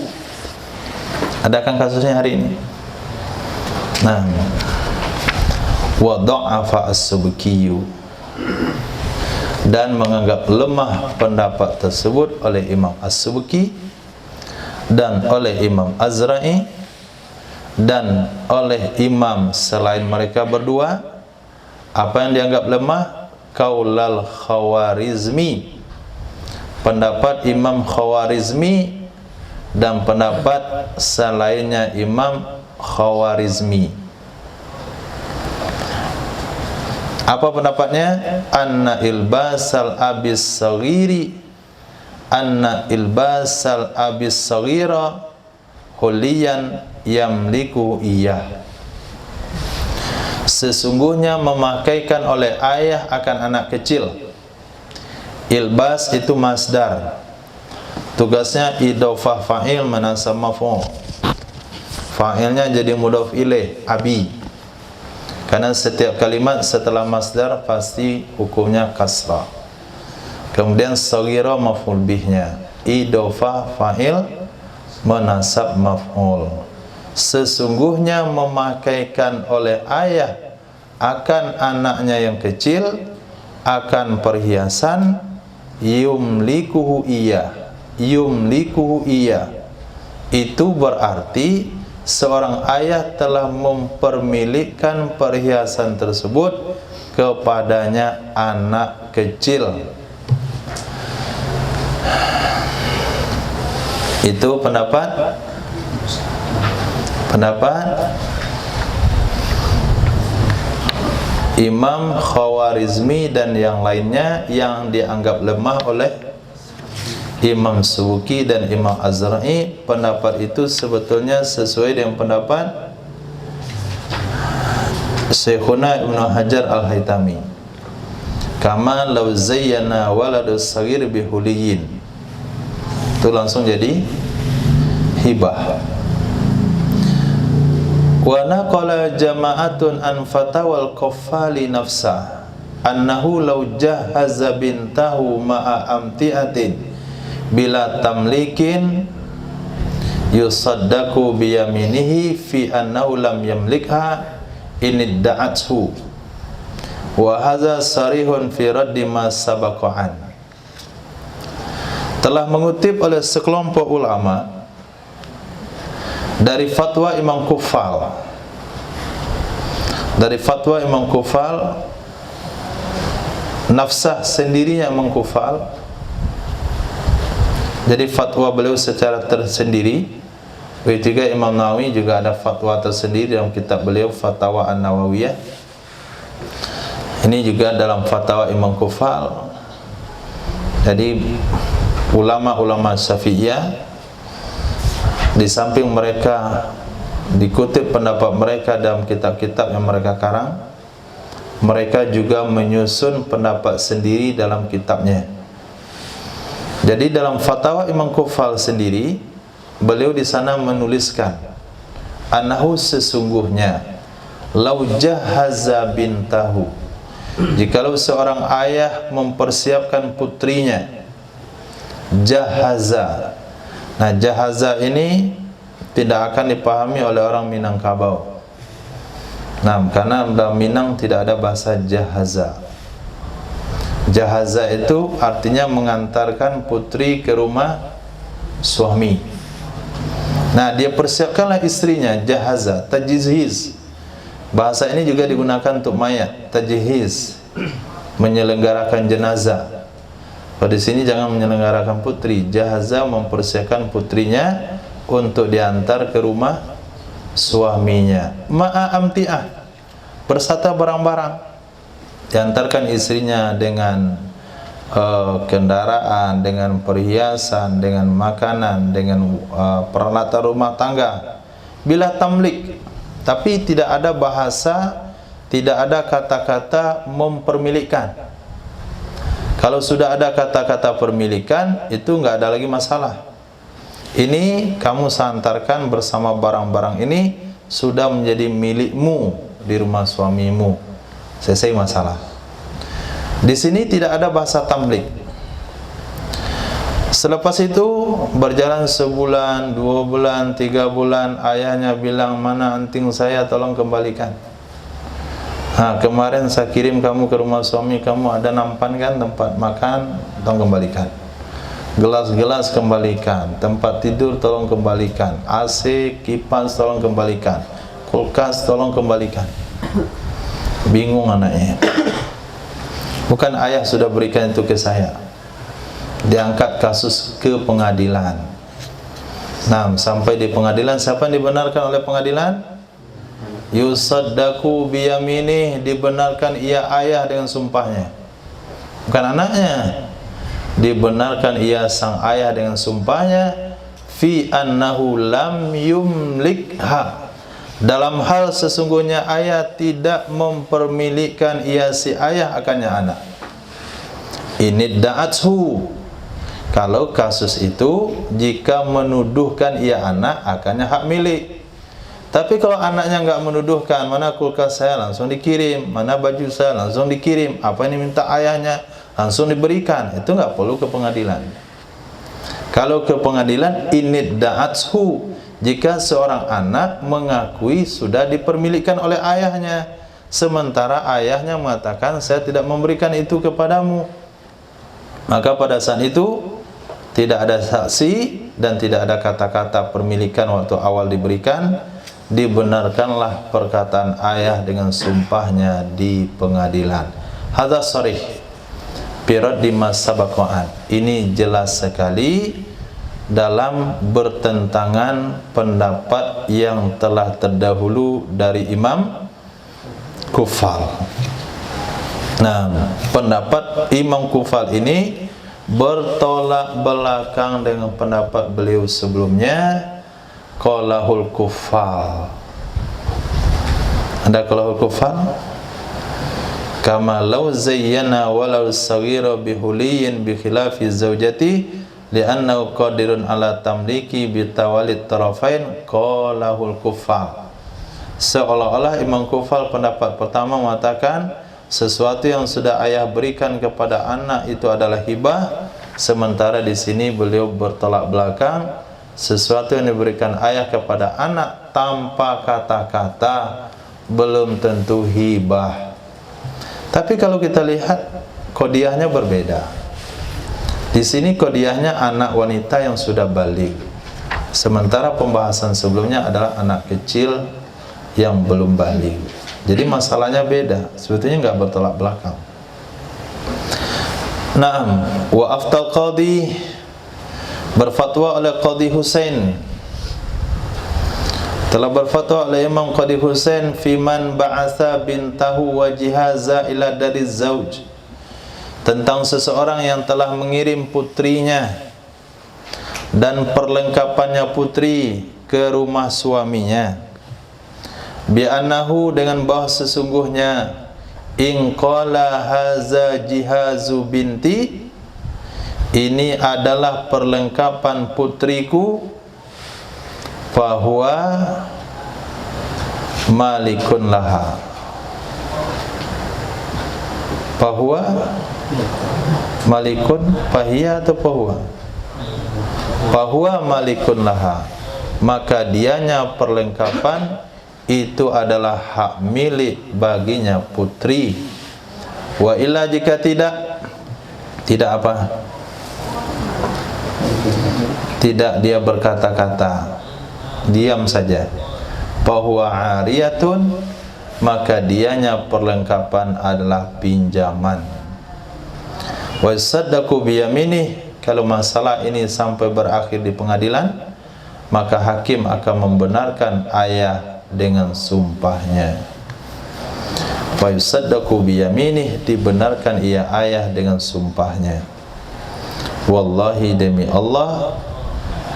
Adakah kasusnya hari ini? Nah, wa dha'afa as-subkiyu, dan menganggap lemah pendapat tersebut oleh Imam As-Subki dan oleh Imam Azra'i dan oleh imam selain mereka berdua. Apa yang dianggap lemah? Qaulal Khawarizmi, pendapat Imam Khawarizmi dan pendapat selainnya Imam Khawarizmi. Apa pendapatnya? Anna ilbasal abis saghiri, anna ilbasal abis saghira huliyan yamliku iyah. Sesungguhnya memakaikan oleh ayah akan anak kecil. Ilbas itu masdar, tugasnya idofah fa'il manasab maf'ul. Fa'ilnya jadi mudhaf ilaih, abi. Karena setiap kalimat setelah masdar pasti hukumnya kasrah. Kemudian saghira maf'ul bihnya, idofah fa'il manasab maf'ul. Sesungguhnya memakaikan oleh ayah akan anaknya yang kecil akan perhiasan, yumlikuhu iya, yumlikuhu iya, itu berarti seorang ayah telah mempermilikkan perhiasan tersebut kepadanya anak kecil. Itu pendapat Imam Khawarizmi dan yang lainnya yang dianggap lemah oleh Imam Subki dan Imam Azra'i. Pendapat itu sebetulnya sesuai dengan pendapat Syekhuna Ibnu Hajar Al-Haytami, kama law zayyana waladus saghir bihuliyin, itu langsung jadi hibah. Wa naqala jama'atun an fatawal qaffali nafsa annahu law jahaza bintahu ma'a amtiatin bila tamlikin yusaddaqu biyaminihi fi annahu lam yamlikha inidda'athu wa hadza sarihun fi raddi ma sabaqa'an. Telah mengutip oleh sekelompok ulama dari fatwa Imam Kufal, nafsah sendirinya Imam Kufal. Jadi fatwa beliau secara tersendiri. Ketiga Imam Nawawi juga ada fatwa tersendiri dalam kitab beliau Fatwa An-Nawawiyah. Ini juga dalam fatwa Imam Kufal. Jadi ulama-ulama Syafi'iyah, di samping mereka dikutip pendapat mereka dalam kitab-kitab yang mereka karang, mereka juga menyusun pendapat sendiri dalam kitabnya. Jadi dalam fatwa Imam Kufal sendiri, beliau di sana menuliskan annahu sesungguhnya law jahaza bintahu, jikalau seorang ayah mempersiapkan putrinya, jahaza. Nah, jahaza ini tidak akan dipahami oleh orang Minangkabau. Nah, karena dalam Minang tidak ada bahasa jahaza. Jahaza itu artinya mengantarkan putri ke rumah suami. Nah, dia persiapkanlah istrinya, jahaza, tajhiz. Bahasa ini juga digunakan untuk mayat, tajhiz, menyelenggarakan jenazah. Kalau di sini jangan menyelenggarakan putri, jahaza mempersiapkan putrinya untuk diantar ke rumah suaminya. Ma'a amti'ah, berserta barang-barang. Diantarkan istrinya dengan kendaraan, dengan perhiasan, dengan makanan, dengan peralatan rumah tangga. Bila tamlik, tapi tidak ada bahasa, tidak ada kata-kata mempermilikkan. Kalau sudah ada kata-kata permilikan, itu enggak ada lagi masalah. Ini kamu santarkan bersama barang-barang ini sudah menjadi milikmu di rumah suamimu. Selesai masalah. Di sini tidak ada bahasa tamlik. Selepas itu berjalan sebulan, 2 bulan, 3 bulan, ayahnya bilang, mana anting saya, tolong kembalikan. Kemarin saya kirim kamu ke rumah suami kamu, ada nampan kan, tempat makan, tolong kembalikan. Gelas-gelas kembalikan, tempat tidur tolong kembalikan, AC, kipas tolong kembalikan, kulkas tolong kembalikan. Bingung anaknya. Bukan ayah sudah berikan itu ke saya. Diangkat kasus ke pengadilan. Nah, sampai di pengadilan, siapa yang dibenarkan oleh pengadilan? Yusaddaqu biyamini, dibenarkan ia ayah dengan sumpahnya. Bukan anaknya. Dibenarkan ia sang ayah dengan sumpahnya fi annahu lam yumlikha, dalam hal sesungguhnya ayah tidak mempermilikkan ia si ayah akannya anak. Ini da'athu, kalau kasus itu jika menuduhkan ia anak akannya hak milik. Tapi kalau anaknya enggak menuduhkan, mana kulkas saya langsung dikirim, mana baju saya langsung dikirim, apa yang diminta ayahnya langsung diberikan, itu enggak perlu ke pengadilan. Kalau ke pengadilan, ini da'athu, jika seorang anak mengakui sudah dipermilikkan oleh ayahnya, sementara ayahnya mengatakan saya tidak memberikan itu kepadamu, maka pada saat itu tidak ada saksi dan tidak ada kata-kata permilikan waktu awal diberikan, dibenarkanlah perkataan ayah dengan sumpahnya di pengadilan. Hadza sharih fi raddi ma sabaqa'an. Ini jelas sekali dalam bertentangan pendapat yang telah terdahulu dari Imam Kufal. Nah, pendapat Imam Kufal ini bertolak belakang dengan pendapat beliau sebelumnya, qalahul Kufal. Anda kalau kufar kama law zayyana walau saghira bihuliyin bi khilafi zaujati li'annahu qadirun ala tamliki bitawalid tarafain qalahul kufar. Seolah-olah Imam Kufal pendapat pertama mengatakan sesuatu yang sudah ayah berikan kepada anak itu adalah hibah, sementara di sini beliau bertolak belakang, sesuatu yang diberikan ayah kepada anak tanpa kata-kata belum tentu hibah. Tapi kalau kita lihat qadiyahnya berbeda. Di sini qadiyahnya anak wanita yang sudah baligh. Sementara pembahasan sebelumnya adalah anak kecil yang belum baligh. Jadi masalahnya beda. Sebetulnya enggak bertolak belakang. Naam, wa aftal qadi berfatwa oleh Qadi Husain. Telah berfatwa oleh Imam Qadi Husain fi man ba'atha bintahu wa jihaza ila dari zauj, tentang seseorang yang telah mengirim putrinya dan perlengkapannya putri ke rumah suaminya, bi annahu, dengan bahwa sesungguhnya in qala haza jihazu binti, ini adalah perlengkapan putriku, fahuwa malikun laha. Fahuwa malikun, fahiya atau fahuwa? Fahuwa malikun laha, maka dianya perlengkapan itu adalah hak milik baginya putri. Wa illa, jika tidak apa? Tidak dia berkata-kata, diam saja. Fahuwa ariyatun, maka dianya perlengkapan adalah pinjaman. Wa saddaqu biyaminih, kalau masalah ini sampai berakhir di pengadilan, maka hakim akan membenarkan ayah dengan sumpahnya. Wa saddaqu biyaminih, dibenarkan ia ayah dengan sumpahnya. Wallahi, demi Allah,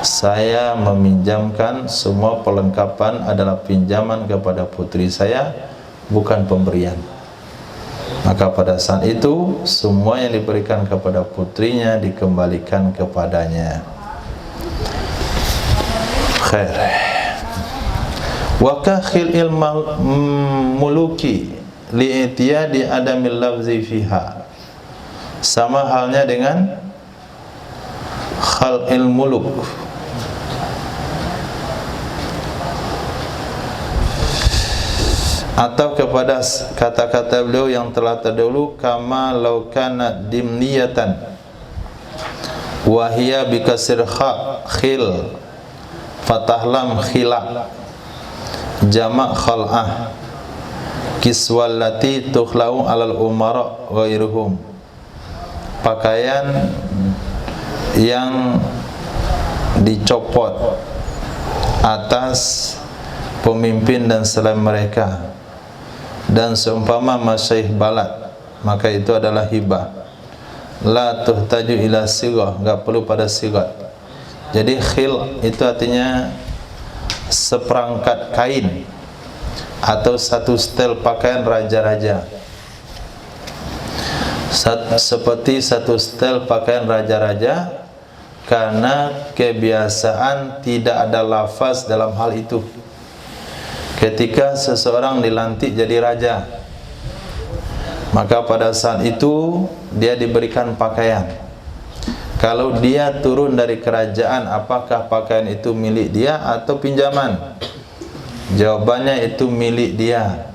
saya meminjamkan semua perlengkapan adalah pinjaman kepada putri saya, bukan pemberian. Maka pada saat itu semua yang diberikan kepada putrinya dikembalikan kepadanya. Khair. Wa kakhil ilmal muluki li'tiyadi adamil lafzi fiha, sama halnya dengan khal'il muluk, atau kepada kata-kata beliau yang telah terdahulu, kama law kana dimniyatan wa hiya bi kasr kha khil fatahlam khila jama' khal'ah kiswallati tukhlau alal umara ghairuhum, pakaian yang dicopot atas pemimpin dan selain mereka, dan seumpama masyaikh balat, maka itu adalah hibah. La tuhtaju ila sighah, enggak perlu pada sigat. Jadi khil itu artinya seperangkat kain atau satu setel pakaian raja-raja. Seperti satu setel pakaian raja-raja, karena kebiasaan tidak ada lafaz dalam hal itu. Ketika seseorang dilantik jadi raja, maka pada saat itu dia diberikan pakaian. Kalau dia turun dari kerajaan, apakah pakaian itu milik dia atau pinjaman? Jawabannya itu milik dia.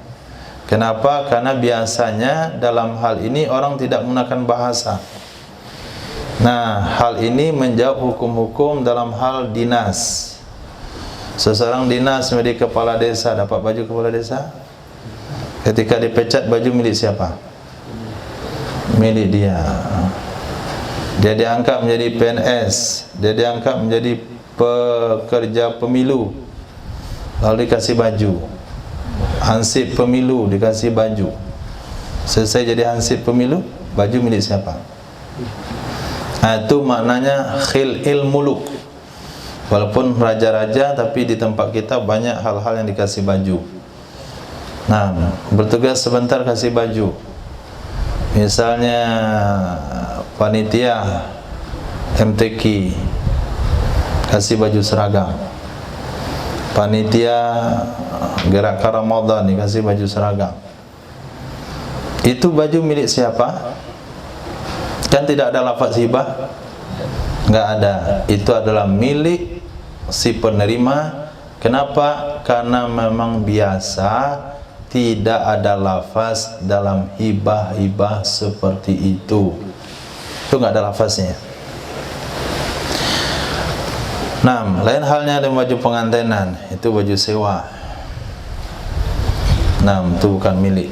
Kenapa? Karena biasanya dalam hal ini orang tidak menggunakan bahasa. Nah, hal ini menjawab hukum-hukum dalam hal dinas. Seseorang dinas menjadi kepala desa, dapat baju kepala desa. Ketika dipecat, baju milik siapa? Milik dia. Dia diangkat menjadi PNS, dia diangkat menjadi pekerja pemilu, lalu dikasih baju. Hansip pemilu dikasih baju. Selesai jadi hansip pemilu, baju milik siapa? Itu maknanya khil'il muluk. Walaupun raja-raja, tapi di tempat kita banyak hal-hal yang dikasih baju. Nah, bertugas sebentar kasih baju. Misalnya panitia MTQ kasih baju seragam. Panitia gerakan Ramadan dikasih baju seragam. Itu baju milik siapa? Kan tidak ada lafaz hibah? Enggak ada. Itu adalah milik si penerima. Kenapa? Karena memang biasa tidak ada lafaz dalam hibah-hibah seperti itu. Itu enggak ada lafaznya. Nah, lain halnya dengan baju pengantinan, itu baju sewa. Nah, itu bukan milik.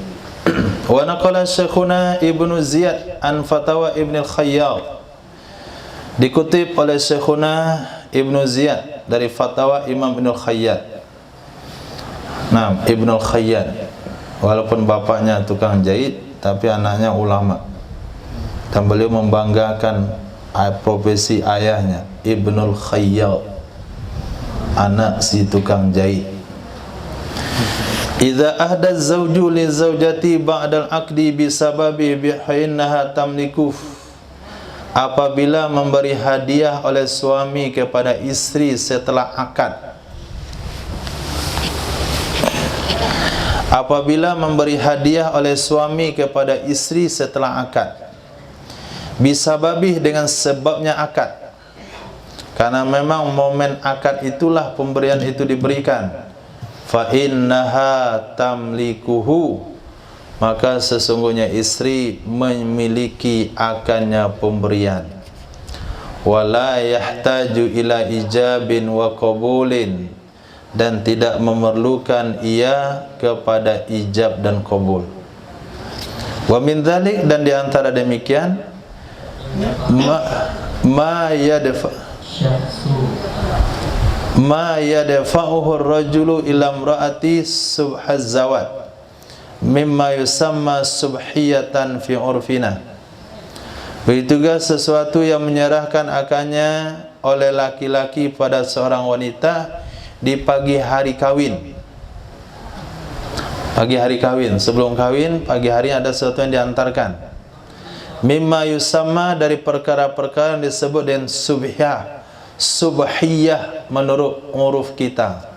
Wa naqala Syekhuna Ibnu Ziyad an Fatawa Ibnu Al-Khayyat. Dikutip oleh Syekhuna Ibnu Ziyad dari Fatawa Imam Ibnu Al-Khayyat. Nah, Ibnu Al-Khayyat, walaupun bapaknya tukang jahit, tapi anaknya ulama. Dan beliau membanggakan profesi ayahnya, Ibnul Khayyat, anak si tukang jahit. Idza ahda az-zawju li zawjati ba'da al-aqdi bi sababi bihinnaha tamliku. Apabila memberi hadiah oleh suami kepada istri setelah akad. Apabila memberi hadiah oleh suami kepada istri setelah akad. Bisababih, dengan sebabnya akad. Karena memang momen akad itulah pemberian itu diberikan. Fa innaha tamlikuhu, maka sesungguhnya istri memiliki akannya pemberian. Wala yahtaju ila ijabin wa qabulin, dan tidak memerlukan ia kepada ijab dan qabul. Wa min dzalik, dan di antara demikian, ma yadfa'uhu ar-rajulu ila imra'ati subhaz zawad mimma yusamma subhiyatan fi urfina. Begitu juga sesuatu yang menyerahkan akannya oleh laki-laki pada seorang wanita di pagi hari kawin. Pagi hari kawin, sebelum kawin, pagi hari ada sesuatu yang diantarkan. Mimma yusamma, dari perkara-perkara yang disebut dengan subhiyah. Subhiyah menurut huruf kita.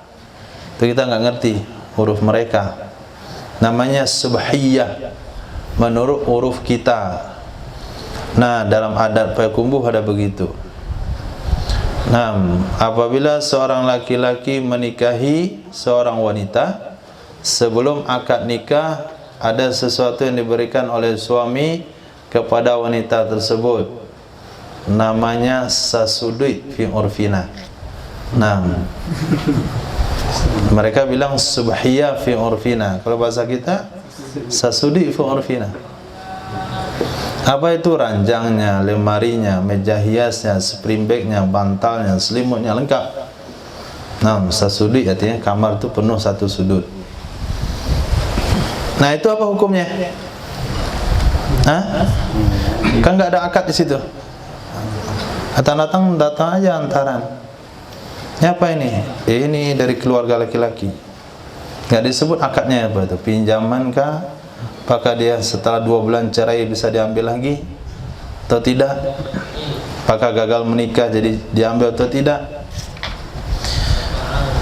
Itu kita enggak ngerti huruf mereka. Namanya subhiyah menurut huruf kita. Nah, dalam adat Payakumbuh ada begitu. Nah, apabila seorang laki-laki menikahi seorang wanita, sebelum akad nikah ada sesuatu yang diberikan oleh suami kepada wanita tersebut, namanya sasudui fi urfina. Nah, mereka bilang subhiyah fi urfina. Kalau bahasa kita sasudui fi urfina. Apa itu? Ranjangnya, lemarinya, meja hiasnya, spring bagnya, bantalnya, selimutnya lengkap. Nah, sasudui artinya kamar itu penuh satu sudut. Nah, itu apa hukumnya? Hah? Kan nggak ada akad di situ. Datang aja antaran. Ini apa ini? Ini dari keluarga laki-laki. Nggak disebut akadnya apa itu? Pinjaman kah? Apakah dia setelah 2 bulan cerai bisa diambil lagi atau tidak? Apakah gagal menikah jadi diambil atau tidak?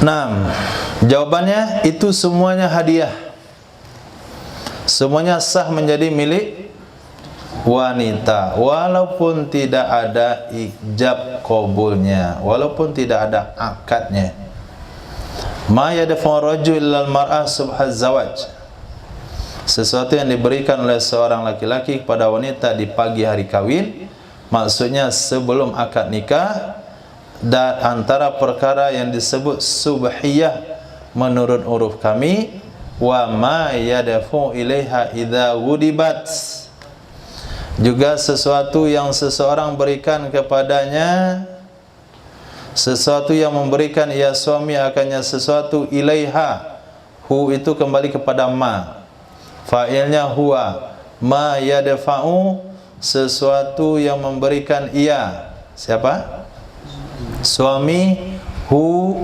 Nah, jawabannya itu semuanya hadiah. Semuanya sah menjadi milik wanita, walaupun tidak ada ijab qabulnya, walaupun tidak ada akadnya. Ma yadfa'u rajul ilal mar'ah subhaz zawaj, sesuatu yang diberikan oleh seorang laki-laki kepada wanita di pagi hari kawin, maksudnya sebelum akad nikah. Dan antara perkara yang disebut subhiyah menurut huruf kami, wa ma yadfa'u ilaiha idza wudibat, juga sesuatu yang seseorang berikan kepadanya, sesuatu yang memberikan ia suami akannya sesuatu, ilaiha, hu itu kembali kepada ma, fa'ilnya huwa, ma yadfa'u, sesuatu yang memberikan ia, siapa? Suami, hu,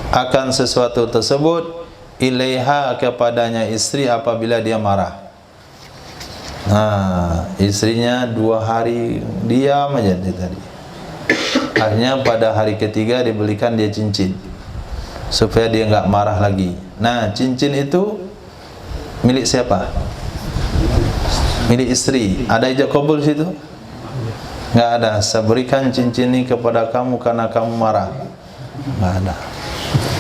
akan sesuatu tersebut, ilaiha kepadanya istri apabila dia marah. Nah, istrinya 2 hari diam aja dia tadi. Akhirnya pada hari ketiga dibelikan dia cincin supaya dia enggak marah lagi. Nah, cincin itu milik siapa? Milik istri. Ada ijab kabul situ? Enggak ada. Saya berikan cincin ini kepada kamu karena kamu marah. Enggak ada.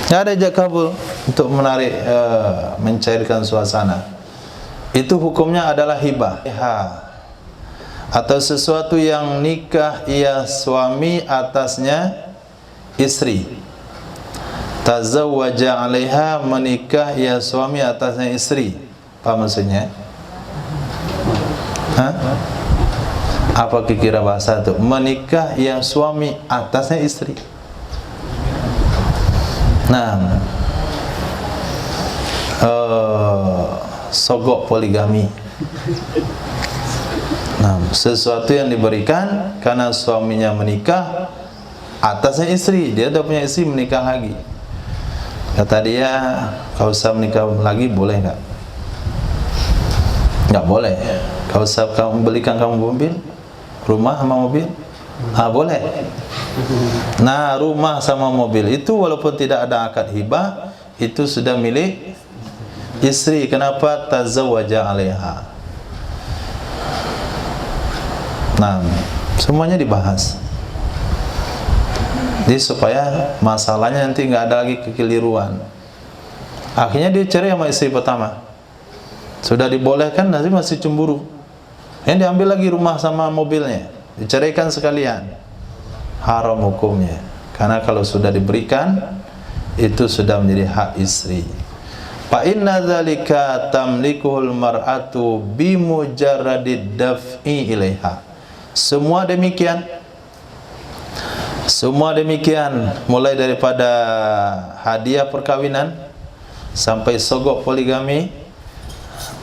Enggak ada ijab kabul untuk menarik mencairkan suasana. Itu hukumnya adalah hibah. Atau sesuatu yang nikah ia suami atasnya istri. Tazawwaja 'alaiha, menikah ia suami atasnya istri. Apa maksudnya? Hah? Apa kira bahasa itu? Menikah ia suami atasnya istri. Nah, sogok poligami. Nah, sesuatu yang diberikan karena suaminya menikah atasnya istri, dia dah punya istri menikah lagi. Kata dia, kau usah menikah lagi boleh enggak? Enggak boleh. Kau usah kamu belikan kamu mobil, rumah sama mobil? Boleh. Nah, rumah sama mobil itu walaupun tidak ada akad hibah, itu sudah milik istri. Kenapa? Tazawwaja 'alaiha. Nah, semuanya dibahas. Jadi supaya masalahnya nanti nggak ada lagi kekeliruan. Akhirnya dia cerai sama istri pertama. Sudah dibolehkan, nanti masih cemburu. Yang diambil lagi rumah sama mobilnya, diceraikan sekalian. Haram hukumnya. Karena kalau sudah diberikan, itu sudah menjadi hak istri. Fa inna dzalika tamlikuhul mar'atu bimujarradid daf'i ilaiha. Semua demikian, mulai daripada hadiah perkawinan sampai sogok poligami.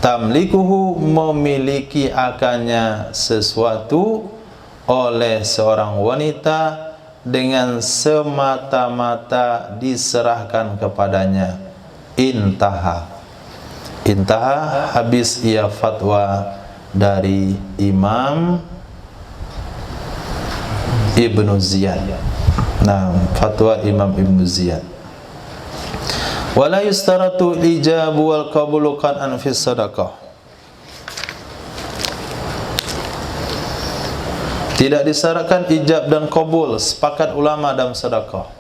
Tamlikuhu, memiliki akannya sesuatu oleh seorang wanita dengan semata-mata diserahkan kepadanya. Intaha, habis ia fatwa dari Imam Ibnu Ziyad. Nah, fatwa Imam Ibnu Ziyad. Wala yustaratu ijabu wal qabulu qad'an fi sadaqah. Tidak disyaratkan ijab dan qabul, sepakat ulama dalam sedekah.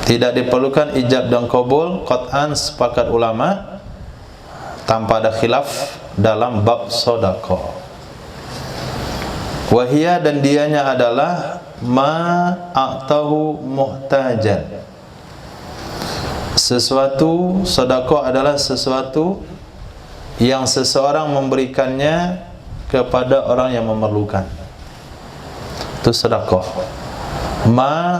Tidak diperlukan ijab dan qabul qat'an, sepakat ulama, tanpa ada khilaf dalam bab sedekah. Wahia, dan dianya adalah ma'atahu muhtajan. Sesuatu, sedekah adalah sesuatu yang seseorang memberikannya kepada orang yang memerlukan. Itu sedekah.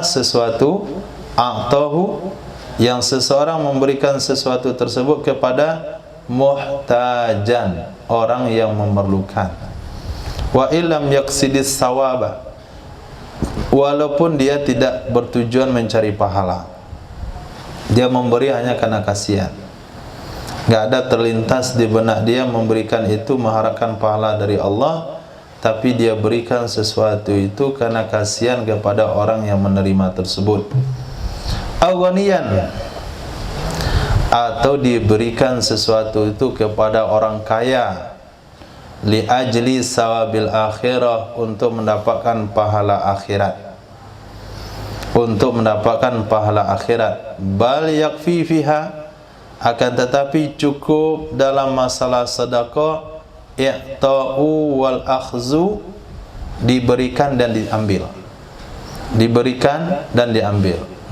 Sesuatu, a'tahu, yang seseorang memberikan sesuatu tersebut kepada muhtajan, orang yang memerlukan. Wa illam yaqsidis sawaba, walaupun dia tidak bertujuan mencari pahala, dia memberi hanya karena kasihan. Enggak ada terlintas di benak dia memberikan itu mengharapkan pahala dari Allah, tapi dia berikan sesuatu itu karena kasihan kepada orang yang menerima tersebut. Aghaniyan, atau diberikan sesuatu itu kepada orang kaya, li ajli sawabil akhirah, untuk mendapatkan pahala akhirat, bal yakfi fiha, akan tetapi cukup dalam masalah sedekah i'ta'u wal akhzu, diberikan dan diambil,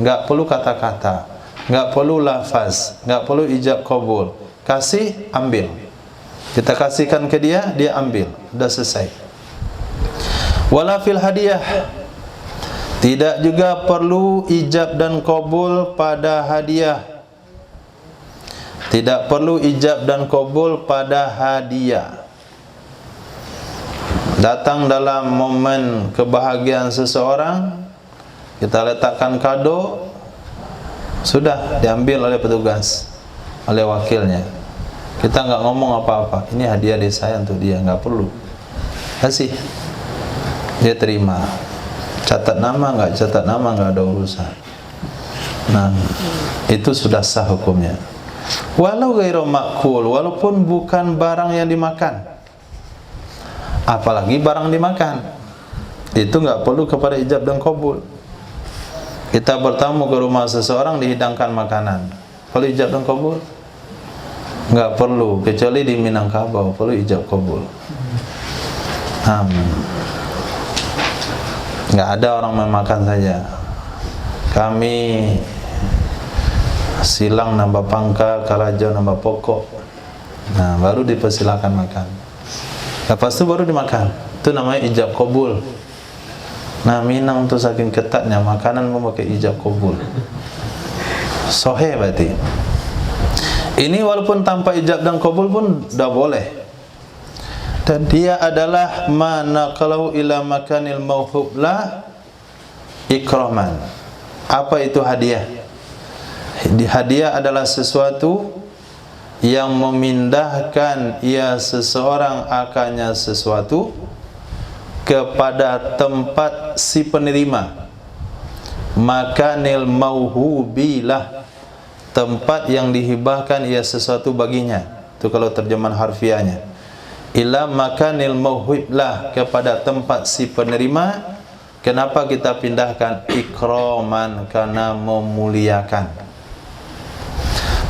enggak perlu kata-kata, enggak perlu lafaz, enggak perlu ijab qabul, kasih ambil. Kita kasihkan ke dia, dia ambil, sudah selesai. Wala fil hadiah, tidak juga perlu ijab dan qabul pada hadiah. Tidak perlu ijab dan qabul pada hadiah. Datang dalam momen kebahagiaan seseorang, kita letakkan kado, Sudah diambil oleh petugas, oleh wakilnya. Kita nggak ngomong apa-apa. Ini hadiah dari saya untuk dia, nggak perlu. Kasih. Dia terima. Catat nama nggak catat nama nggak ada urusan. Nah, itu sudah sah hukumnya. Walau ghairu ma'kul, walaupun bukan barang yang dimakan. Apalagi barang dimakan. Itu nggak perlu kepada ijab dan qabul. Kita bertamu ke rumah seseorang, dihidangkan makanan. Perlu ijab dan qabul? Nggak perlu, kecuali di Minangkabau perlu ijab qabul. Nggak ada orang memakan saja. Kami silang nambah pangka, karajo nambah pokok. Nah, baru dipersilakan makan. Lepas itu baru dimakan. Itu namanya ijab qabul. Nah, Minang tuh saking ketatnya makanan memakai ijab qabul. Sahih berarti. Ini walaupun tanpa ijab dan qabul pun dah boleh. Dan dia adalah manaqalahu ila makanil mauhub la ikraman. Apa itu hadiah? Hadiah adalah sesuatu yang memindahkan ia seseorang akannya sesuatu kepada tempat si penerima. Makanil mauhubilah, tempat yang dihibahkan ia sesuatu baginya. Itu kalau terjemahan harfiahnya. Ila makanil mauhiblah, kepada tempat si penerima. Kenapa kita pindahkan? Ikraman, karena memuliakan.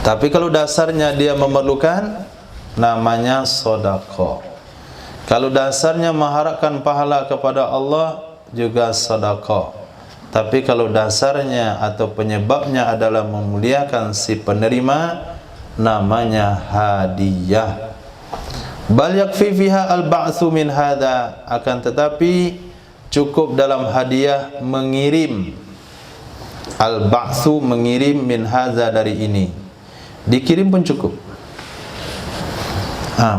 Tapi kalau dasarnya dia memerlukan, namanya sedekah. Kalau dasarnya mengharapkan pahala kepada Allah, juga sedekah. Tapi kalau dasarnya atau penyebabnya adalah memuliakan si penerima, namanya hadiah. Bal yakfi fiha al-ba'tsu min hadha, akan tetapi cukup dalam hadiah mengirim. Al-ba'tsu, mengirim, min hadza, dari ini. Dikirim pun cukup.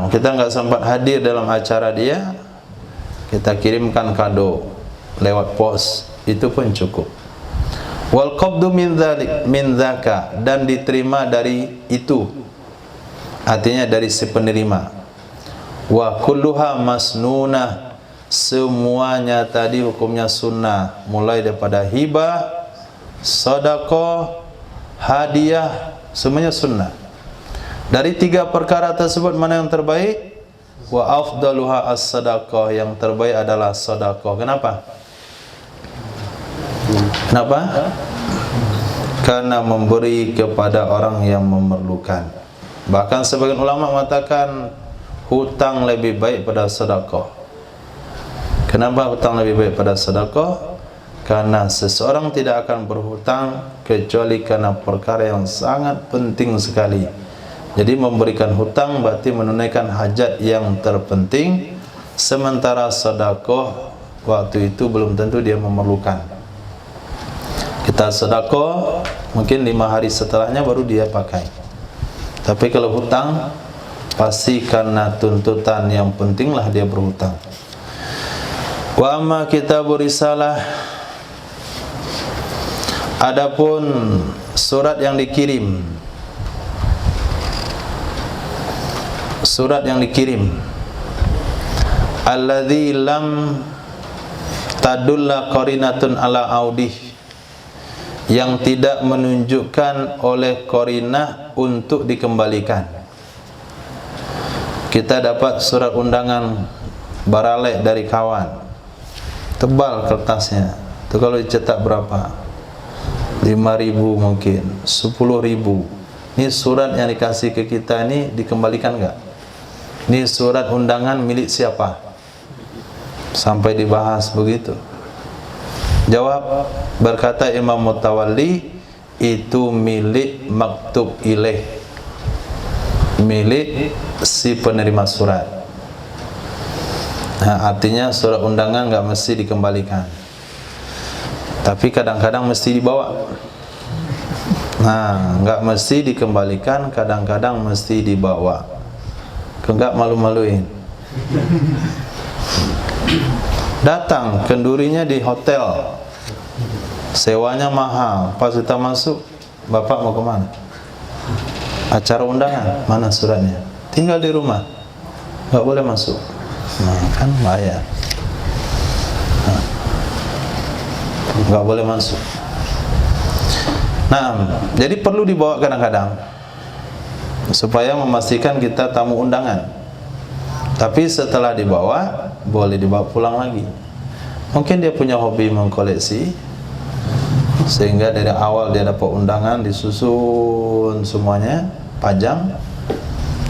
Kita nggak sempat hadir dalam acara dia, kita kirimkan kado lewat pos, itu pun cukup. Wal qabdu min dzalik, min dzaka, dan diterima dari itu, artinya dari si penerima. Wa kulluha masnunah, semuanya tadi hukumnya sunnah, mulai daripada hibah, sedekah, hadiah, semuanya sunnah. Dari tiga perkara tersebut mana yang terbaik? Wa afdaluha as-sadaqah, yang terbaik adalah sedekah. Kenapa? Kenapa? Karena memberi kepada orang yang memerlukan. Bahkan sebagian ulama mengatakan hutang lebih baik pada sedekah. Kenapa hutang lebih baik pada sedekah? Karena seseorang tidak akan berhutang kecuali karena perkara yang sangat penting sekali. Jadi memberikan hutang berarti menunaikan hajat yang terpenting, sementara sedekah waktu itu belum tentu dia memerlukan. Kita sedekah mungkin 5 hari setelahnya baru dia pakai. Tapi kalau hutang pasti karena tuntutan yang pentinglah dia berhutang. Wa amma kitabur risalah, adapun surat yang dikirim, surat yang dikirim, alladzi lam tadulla qarinatun ala audih, yang tidak menunjukkan oleh qarinah untuk dikembalikan. Kita dapat surat undangan baralek dari kawan, tebal kertasnya. Itu kalau dicetak berapa? 5.000 mungkin, 10.000. Ini surat yang dikasih ke kita ini dikembalikan enggak? Ini surat undangan milik siapa? Sampai dibahas begitu. Jawab, berkata Imam Mutawalli, itu milik maktub ilaih, milik si penerima surat. Nah, artinya surat undangan enggak mesti dikembalikan, tapi kadang-kadang mesti dibawa. Nah, enggak mesti dikembalikan, kadang-kadang mesti dibawa. Enggak malu-maluin. Datang kendurinya di hotel, sewanya mahal. Pas kita masuk, Bapak mau kemana? Acara undangan, mana suratnya? Tinggal di rumah, nggak boleh masuk. Nah, kan bahaya. Nah, nggak boleh masuk. Nah, jadi perlu dibawa kadang-kadang supaya memastikan kita tamu undangan. Tapi setelah dibawa, boleh dibawa pulang lagi. Mungkin dia punya hobi mengkoleksi, sehingga dari awal dia dapat undangan, disusun semuanya, pajang,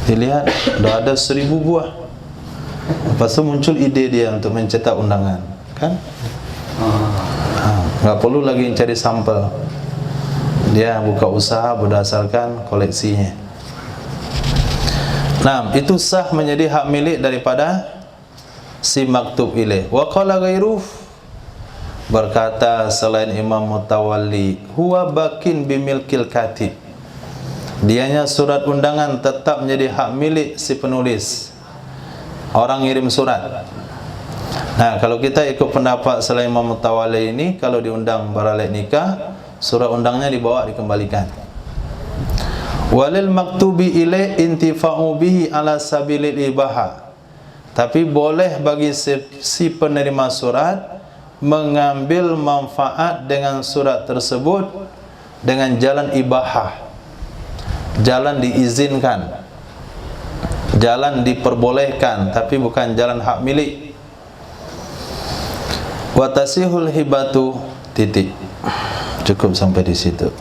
dilihat udah ada 1000 buah. Lepas itu muncul ide dia untuk mencetak undangan, kan? Nggak perlu lagi cari sampel. Dia buka usaha berdasarkan koleksinya. Nah, itu sah menjadi hak milik daripada si maktub ilaih. Wa qala ghairuh, berkata selain Imam Mutawalli, huwa bakin bimilkil katib. Dianya surat undangan tetap menjadi hak milik si penulis, orang ngirim surat. Nah, kalau kita ikut pendapat selain Imam Mutawalli ini, kalau diundang beralat nikah, surat undangnya dibawa dikembalikan. Walil maktubi ilaih intifa'u bihi ala sabilil ibaha. Tapi boleh bagi si penerima surat mengambil manfaat dengan surat tersebut dengan jalan ibahah, jalan diizinkan, jalan diperbolehkan, tapi bukan jalan hak milik. Wa tasihul hibatu titik. Cukup sampai di situ.